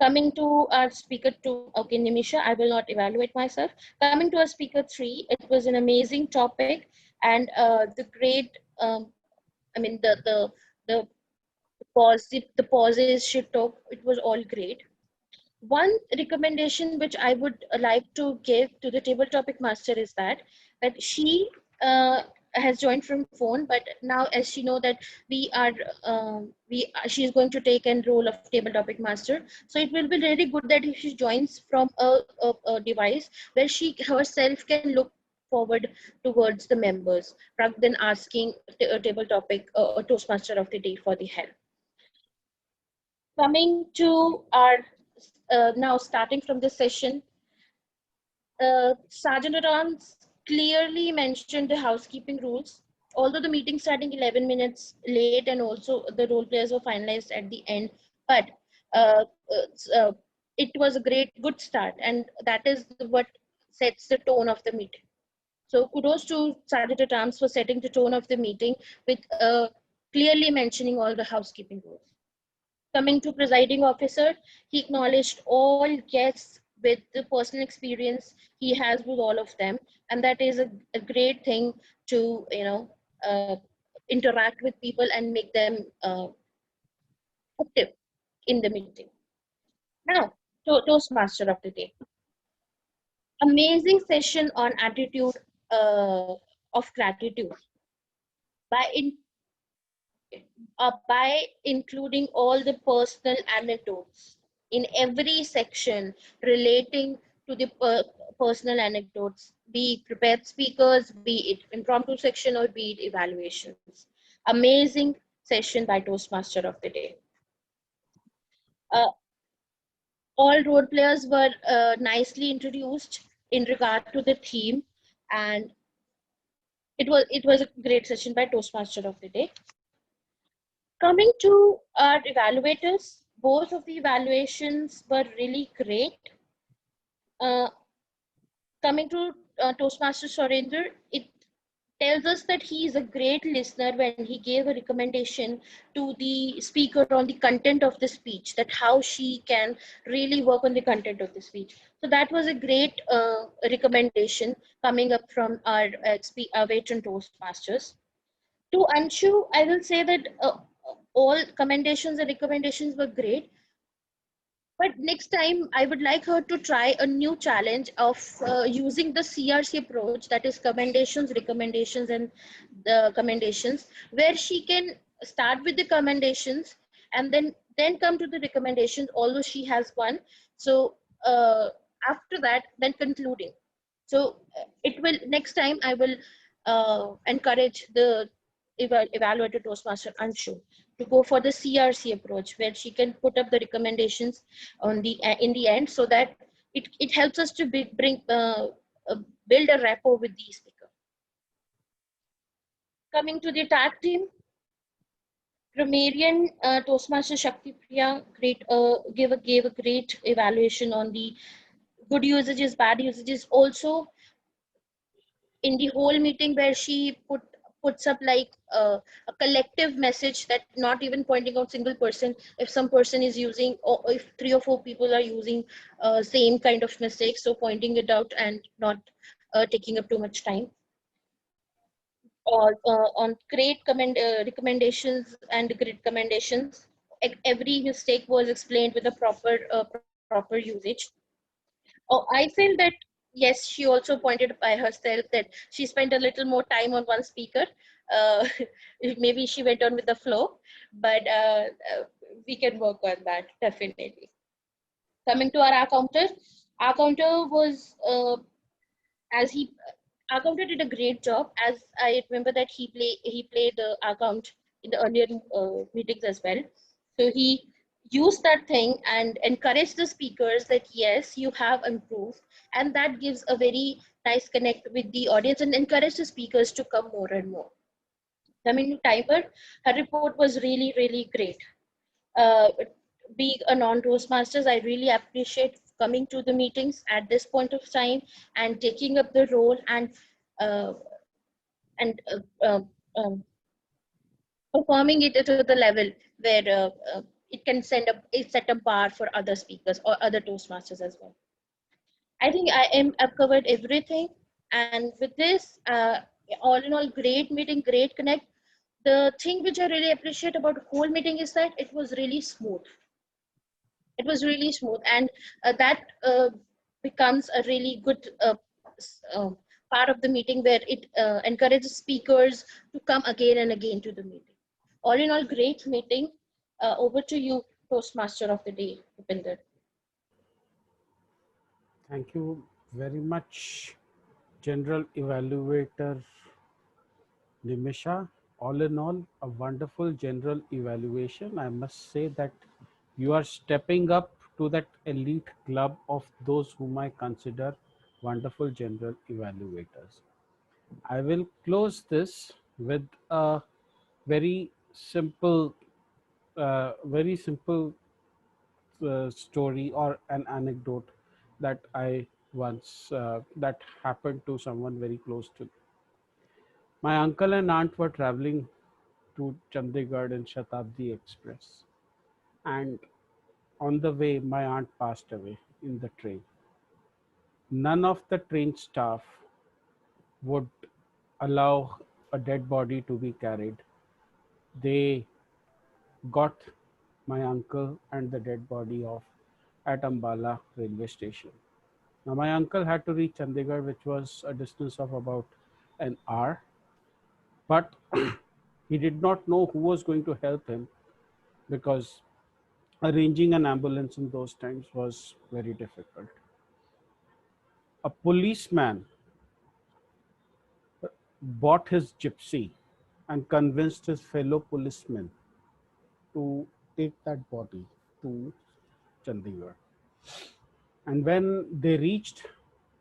Coming to our speaker two, okay, Nimisha, I will not evaluate myself. Coming to our speaker three, it was an amazing topic, and the great, I mean, the the pauses she took, it was all great. One recommendation which I would like to give to the table topic master is that she has joined from phone, but now as she know that we are she is going to take a role of table topic master, so it will be really good that if she joins from a device where she herself can look forward towards the members rather than asking a table topic a Toastmaster of the day for the help. Coming to our now starting from this session, Sergeant at Arms clearly mentioned the housekeeping rules. Although the meeting starting 11 minutes late and also the role players were finalized at the end, but uh, uh, it was a good start, and that is what sets the tone of the meeting. So kudos to Sergeant at Arms for setting the tone of the meeting with clearly mentioning all the housekeeping rules. Coming to presiding officer, he acknowledged all guests with the personal experience he has with all of them, and that is a great thing to interact with people and make them active in the meeting. Now, Toastmaster of the day. Amazing session on attitude of gratitude. By including all the personal anecdotes in every section relating to the personal anecdotes, be it prepared speakers, be it impromptu section, or be it evaluations. Amazing session by Toastmaster of the day. All role players were nicely introduced in regard to the theme, and it was a great session by Toastmaster of the day. Coming to our evaluators, both of the evaluations were really great. Coming to Toastmaster Surender, it tells us that he is a great listener when he gave a recommendation to the speaker on the content of the speech, that how she can really work on the content of the speech. So that was a great recommendation coming up from our veteran Toastmasters. To Anshu, I will say that all commendations and recommendations were great. But next time, I would like her to try a new challenge of using the CRC approach, that is commendations, recommendations, and the commendations, where she can start with the commendations and then come to the recommendations, although she has one. So after that, then concluding. So it will, next time I will encourage the evaluator Toastmaster Anshu to go for the CRC approach, where she can put up the recommendations on the in the end, so that it helps us to build a rapport with the speaker. Coming to the tag team, Grammarian Toastmaster Shakti Priya gave a great evaluation on the good usages, bad usages. Also, in the whole meeting, where she puts up like a collective message, that not even pointing out single person, if some person is using, or if 3 or 4 people are using same kind of mistake, so pointing it out and not taking up too much time. Or on great recommendations and great commendations, every mistake was explained with a proper usage. I feel that yes, she also pointed by herself that she spent a little more time on one speaker, maybe she went on with the flow, but we can work on that definitely. Coming to our counter was as he our counter did a great job. As I remember that he played our count in the earlier meetings as well. So he used that thing and encouraged the speakers that yes, you have improved, and that gives a very nice connect with the audience and encourage the speakers to come more and more. Coming to Tiber, her report was really great. Uh, being a non-Toastmasters, I really appreciate coming to the meetings at this point of time and taking up the role uh, and performing it to the level where it can set a bar for other speakers or other Toastmasters as well. I think I've covered everything, and with this, all in all, great meeting, great connect. The thing which I really appreciate about the whole meeting is that it was really smooth. It was really smooth, and that becomes a really good part of the meeting where it encourages speakers to come again and again to the meeting. All in all, great meeting. Over to you, Toastmaster of the day, Rupinder. Thank you very much, General Evaluator Nimisha. All in all, a wonderful general evaluation. I must say that you are stepping up to that elite club of those whom I consider wonderful general evaluators. I will close this with a very simple, story or an anecdote that I once that happened to someone very close to me. My uncle and aunt were traveling to Chandigarh in Shatabdi Express, and on the way, my aunt passed away in the train. None of the train staff would allow a dead body to be carried. They got my uncle and the dead body off at Ambala railway station. Now, my uncle had to reach Chandigarh, which was a distance of about an hour, but he did not know who was going to help him because arranging an ambulance in those times was very difficult. A policeman bought his gypsy and convinced his fellow policemen to take that body to Chandigarh. And when they reached,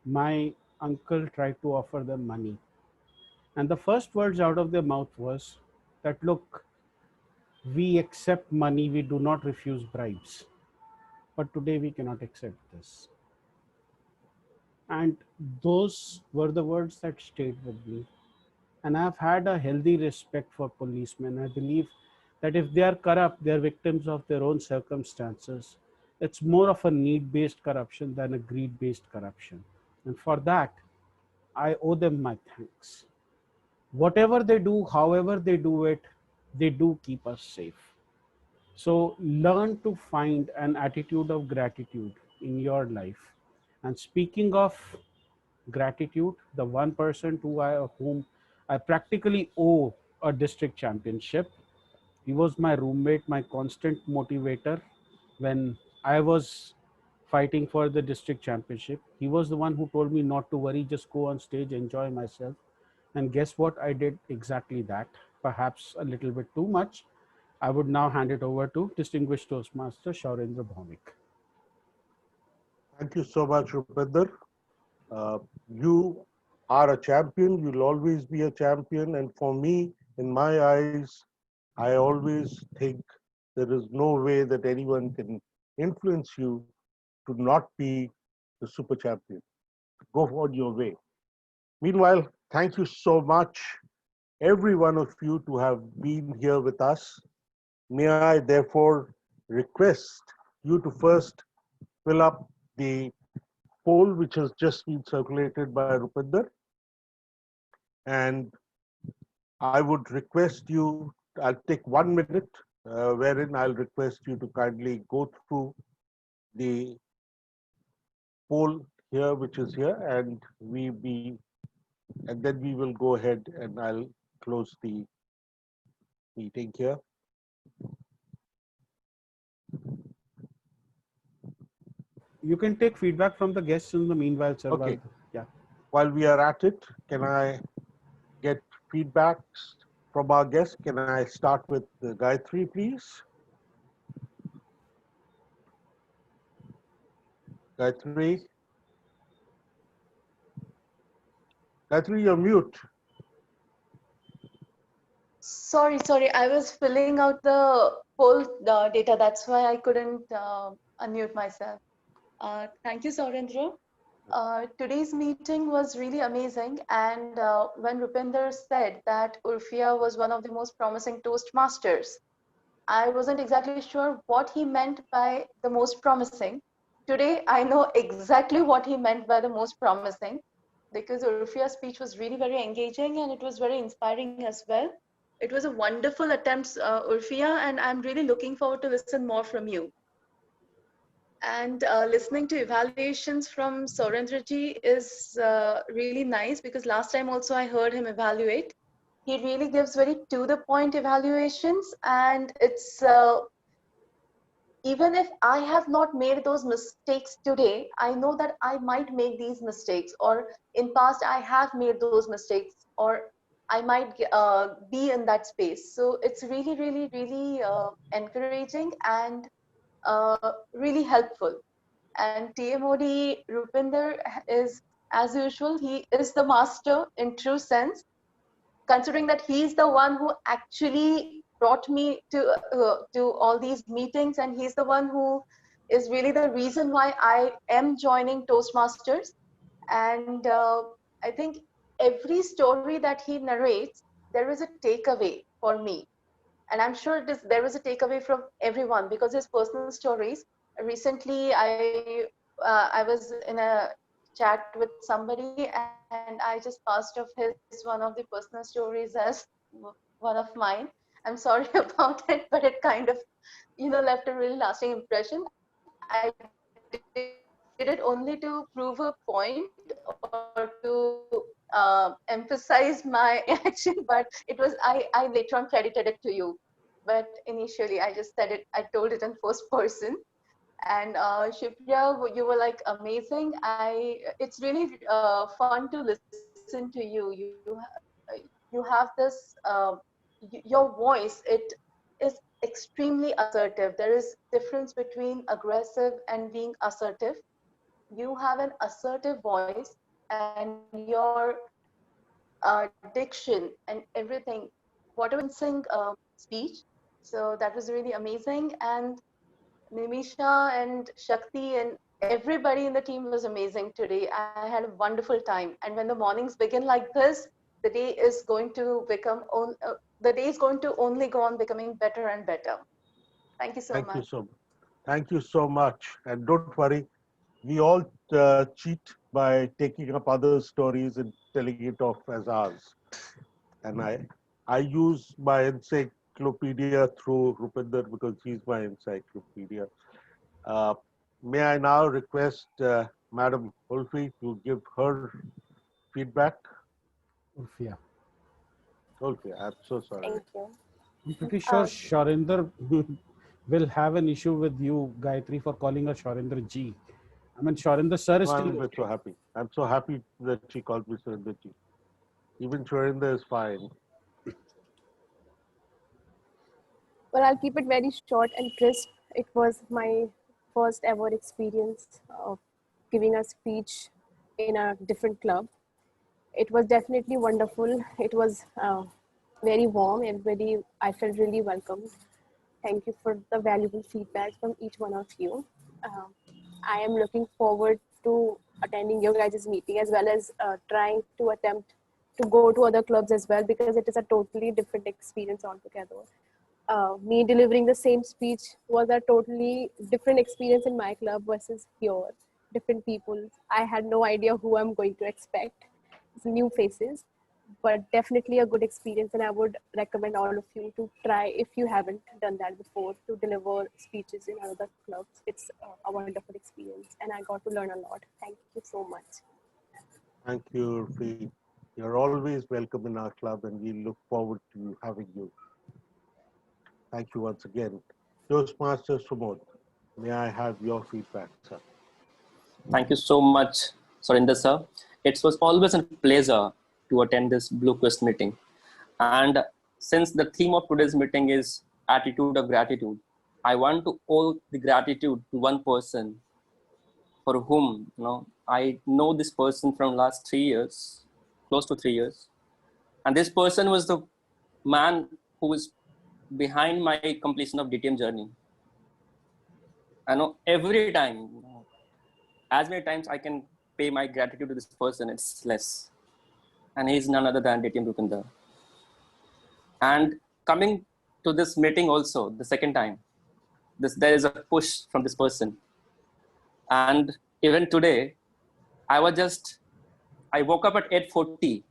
my uncle tried to offer them money. And the first words out of their mouth was that, look, we accept money, we do not refuse bribes. But today we cannot accept this. And those were the words that stayed with me. And I've had a healthy respect for policemen. I believe that if they are corrupt, they are victims of their own circumstances. It's more of a need-based corruption than a greed-based corruption. And for that, I owe them my thanks. Whatever they do, however they do it, they do keep us safe. So learn to find an attitude of gratitude in your life. And speaking of gratitude, the one person whom I practically owe a district championship, he was my roommate, my constant motivator when I was fighting for the district championship. He was the one who told me not to worry, just go on stage, enjoy myself. And guess what? I did exactly that, perhaps a little bit too much. I would now hand it over to Distinguished Toastmaster Shaurendra Bhaumik. Thank you so much, Rupinder. You are a champion. You'll always be a champion. And for me, in my eyes, I always think there is no way that anyone can influence you to not be the super champion. Go on your way. Meanwhile, thank you so much, every one of you, to have been here with us. May I therefore request you to first fill up the poll which has just been circulated by Rupinder. And I would request you, I'll take 1 minute, wherein I'll request you to kindly go through the poll here, which is here, and then we will go ahead and I'll close the meeting here. You can take feedback from the guests in the meanwhile, sir. Okay. Yeah. While we are at it, can I get feedbacks from our guests? Can I start with Gayatri, please? Gayatri? Gayatri, you're mute. Sorry, I was filling out the poll data. That's why I couldn't unmute myself. Thank you, Saurendra. Today's meeting was really amazing. And when Rupinder said that Urfia was one of the most promising Toastmasters, I wasn't exactly sure what he meant by the most promising. Today, I know exactly what he meant by the most promising, because Urfia's speech was really very engaging and it was very inspiring as well. It was a wonderful attempt, Urfia, and I'm really looking forward to listen more from you. And listening to evaluations from Saurendraji is really nice, because last time also I heard him evaluate. He really gives very to-the-point evaluations, and it's even if I have not made those mistakes today, I know that I might make these mistakes, or in past I have made those mistakes, or I might be in that space. So it's really, really, really encouraging and really helpful. And TMOD Rupinder is, as usual, he is the master in true sense, considering that he's the one who actually brought me to all these meetings, and he's the one who is really the reason why I am joining Toastmasters. And I think every story that he narrates, there is a takeaway for me. And I'm sure there is a takeaway from everyone, because his personal stories. Recently, I was in a chat with somebody, and I just passed off one of the personal stories as one of mine. I'm sorry about it, but it kind of, left a really lasting impression. I did it only to prove a point, or to emphasize my action, but it was, I later on credited it to you. But initially I just said it, I told it in first person. And Shivya, you were like amazing. It's really fun to listen to you. You have this, your voice, it is extremely assertive. There is difference between aggressive and being assertive. You have an assertive voice, and your diction and everything, whatever speech. So that was really amazing. And Nimisha and Shakti and everybody in the team was amazing today. I had a wonderful time. And when the mornings begin like this, the day is going to become the day is going to only go on becoming better and better. Thank you so Thank much. you so much. Thank you so much. And don't worry, we all cheat by taking up other stories and telling it off as ours. And I use my encyclopedia through Rupinder because he's my encyclopedia. Uh, may I now request Madam Ulfi to give her feedback? Urfia. Ulfi, I'm so sorry. Thank you. I'm pretty sure Uh, Sharinder will have an issue with you, Gayatri, for calling her Sharinder Ji. I mean, Sharinder sir is still I'm okay. so happy. I'm so happy that she called me Surendraji. Even Sharinder is fine. Well, I'll keep it very short and crisp. It was my first ever experience of giving a speech in a different club. It was definitely wonderful. It was very warm. Everybody, I felt really welcomed. Thank you for the valuable feedback from each one of you. Um, I am looking forward to attending your guys' meeting, as well as trying to attempt to go to other clubs as well, because it is a totally different experience altogether. Me delivering the same speech was a totally different experience in my club versus here. Different people. I had no idea who I'm going to expect. It's new faces, but definitely a good experience. And I would recommend all of you to try, if you haven't done that before, to deliver speeches in other clubs. It's a wonderful experience, and I got to learn a lot. Thank you so much. Thank you, Ulfi. You're always welcome in our club, and we look forward to having you. Thank you once again. Toastmaster Sumod, may I have your feedback, sir? Thank you so much, Surinder sir. It was always a pleasure to attend this Blue Quest meeting. And since the theme of today's meeting is attitude of gratitude, I want to owe the gratitude to one person for whom I know this person from last 3 years, close to 3 years. And this person was the man who was behind my completion of DTM journey. I know every time, as many times I can pay my gratitude to this person, it's less. And he's none other than DTM Rupinder. And coming to this meeting also, the second time, there is a push from this person. And even today, I woke up at 8:40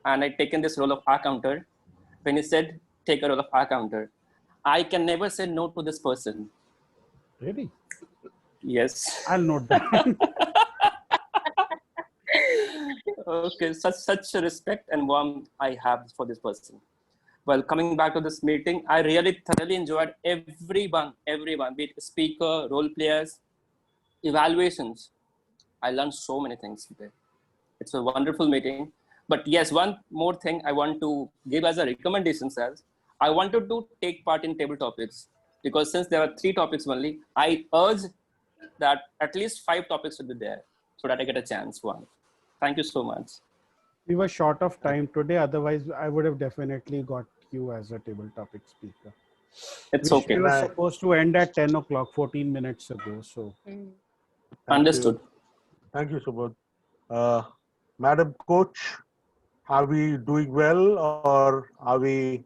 and I taken this role of R-counter. When he said, take a role of R-counter, I can never say no to this person. Really? Yes. I'll note that. Okay, such a respect and warmth I have for this person. Well, coming back to this meeting, I really thoroughly enjoyed everyone, be it speaker, role players, evaluations. I learned so many things today. It's a wonderful meeting. But yes, one more thing I want to give as a recommendation, as I wanted to take part in table topics, because since there are 3 topics only, I urge that at least 5 topics should be there so that I get a chance. One. Thank you so much. We were short of time today. Otherwise, I would have definitely got you as a table topic speaker. It's We okay. were supposed to end at 10 o'clock, 14 minutes ago. So, Understood. Thank you, Sumod. Madam Coach, are we doing well, or are we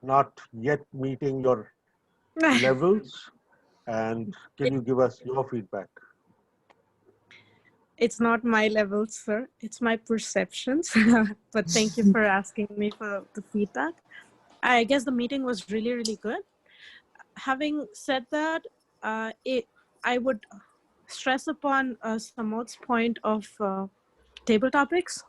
not yet meeting your levels? And can you give us your feedback? It's not my levels, sir. It's my perceptions. But thank you for asking me for the feedback. I guess the meeting was really, really good. Having said that, I would stress upon Samod's point of table topics.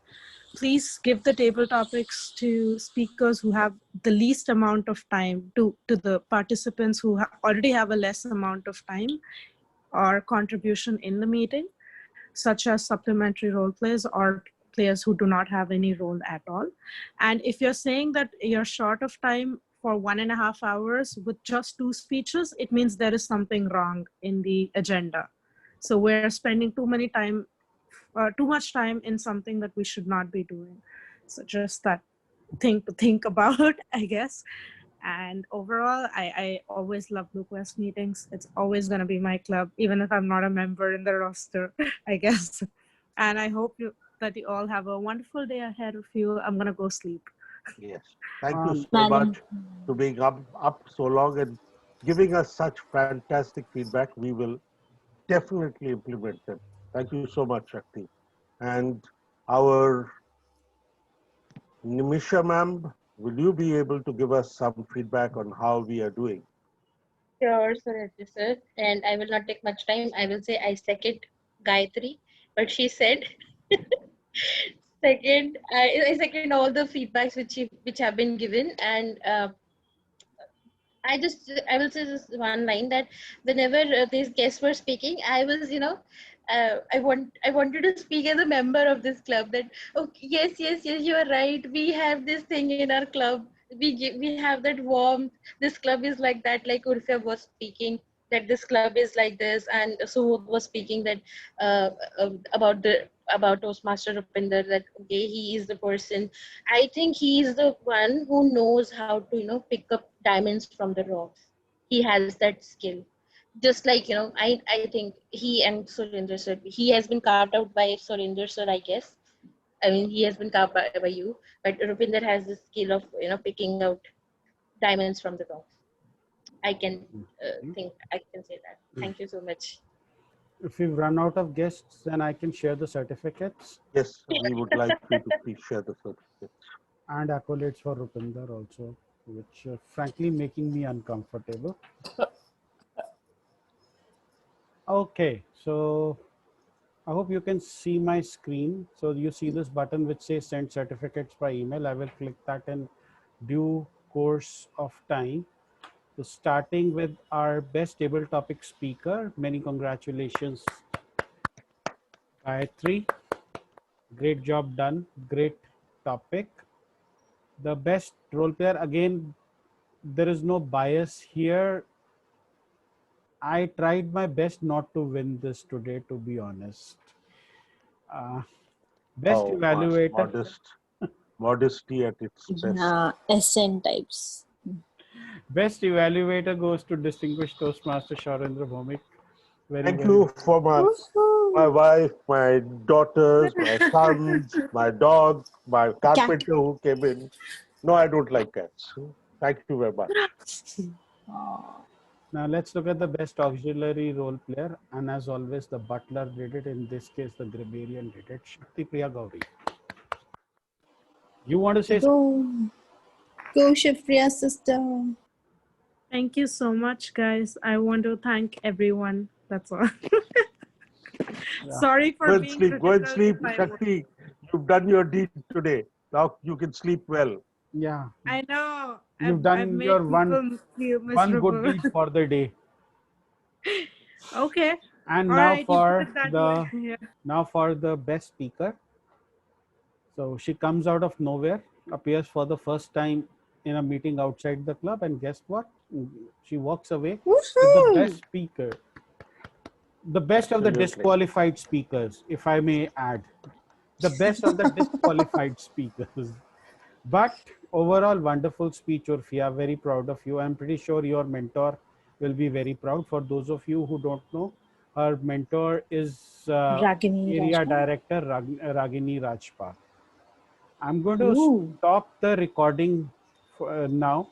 Please give the table topics to speakers who have the least amount of time, to the participants who already have a less amount of time or contribution in the meeting, such as supplementary role players or players who do not have any role at all. And if you're saying that you're short of time for 1.5 hours with just 2 speeches, it means there is something wrong in the agenda. So we're spending too much time in something that we should not be doing. So just that thing to think about, I guess. And overall, I always love Blue Quest meetings. It's always going to be my club, even if I'm not a member in the roster, I guess. And I hope that you all have a wonderful day ahead of you. I'm going to go sleep. Yes. Thank you so much for being up so long and giving us such fantastic feedback. We will definitely implement them. Thank you so much, Shakti. And our Nimisha ma'am, will you be able to give us some feedback on how we are doing? Sure, sir. And I will not take much time. I will say I second Gayatri, but she said second. I second all the feedbacks which have been given, and I will say this one line, that whenever these guests were speaking, I was I wanted to speak as a member of this club, that okay, yes, you are right, we have this thing in our club, we have that warmth, this club is like that, like Urfia was speaking that this club is like this, and Suhud was speaking that about Toastmaster Rupinder, that okay, he is the person. I think he is the one who knows how to pick up diamonds from the rocks. He has that skill. Just like I think he and Surinder sir, he has been carved out by Surinder sir, I guess. I mean, he has been carved by you, but Rupinder has the skill of picking out diamonds from the rocks. I can think I can say that. Thank you so much. if we've run out of guests, then I can share the certificates. Yes, we would like you to please share the certificates. And accolades for Rupinder also, which frankly making me uncomfortable. Okay, so I hope you can see my screen. So you see this button which says send certificates by email. I will click that in due course of time. So starting with our best table topic speaker, many congratulations, Gayatri. Great job done, great topic. The best role player, again, there is no bias here. I tried my best not to win this today, to be honest. Best Oh, evaluator. modesty at its best. Yeah, SN types. Best evaluator goes to distinguished Toastmaster Shaurendra Bhaumik. Very, Thank very you for my Woohoo! wife, my daughters, my sons, my dog, my Cat. carpenter who came in. No, I don't like cats. Thank you very much. Now let's look at the best auxiliary role player, and as always, the butler did it. In this case, the grammarian did it. Shakti Priya Gauri. You want to say something? Go Shifriya sister. Thank you so much, guys. I want to thank everyone. That's all. Sorry for Go and being sleep. Go and critical sleep, if I was. Shakti. You've done your deed today. Now you can sleep well. Yeah. I know. You've I've done made your people feel one good miserable. deed for the day. Okay. And All now right, you put for it that the way. Yeah. now for the best speaker. So she comes out of nowhere, appears for the first time in a meeting outside the club, and guess what? She walks away with the best speaker. The best of the Absolutely. disqualified speakers, if I may add. The best of the disqualified speakers. But overall, wonderful speech, Urfia. Very proud of you. I'm pretty sure your mentor will be very proud. For those of you who don't know, her mentor is Ragini area Rajpal. director Ragini Rajpal. I'm going to Ooh. stop the recording now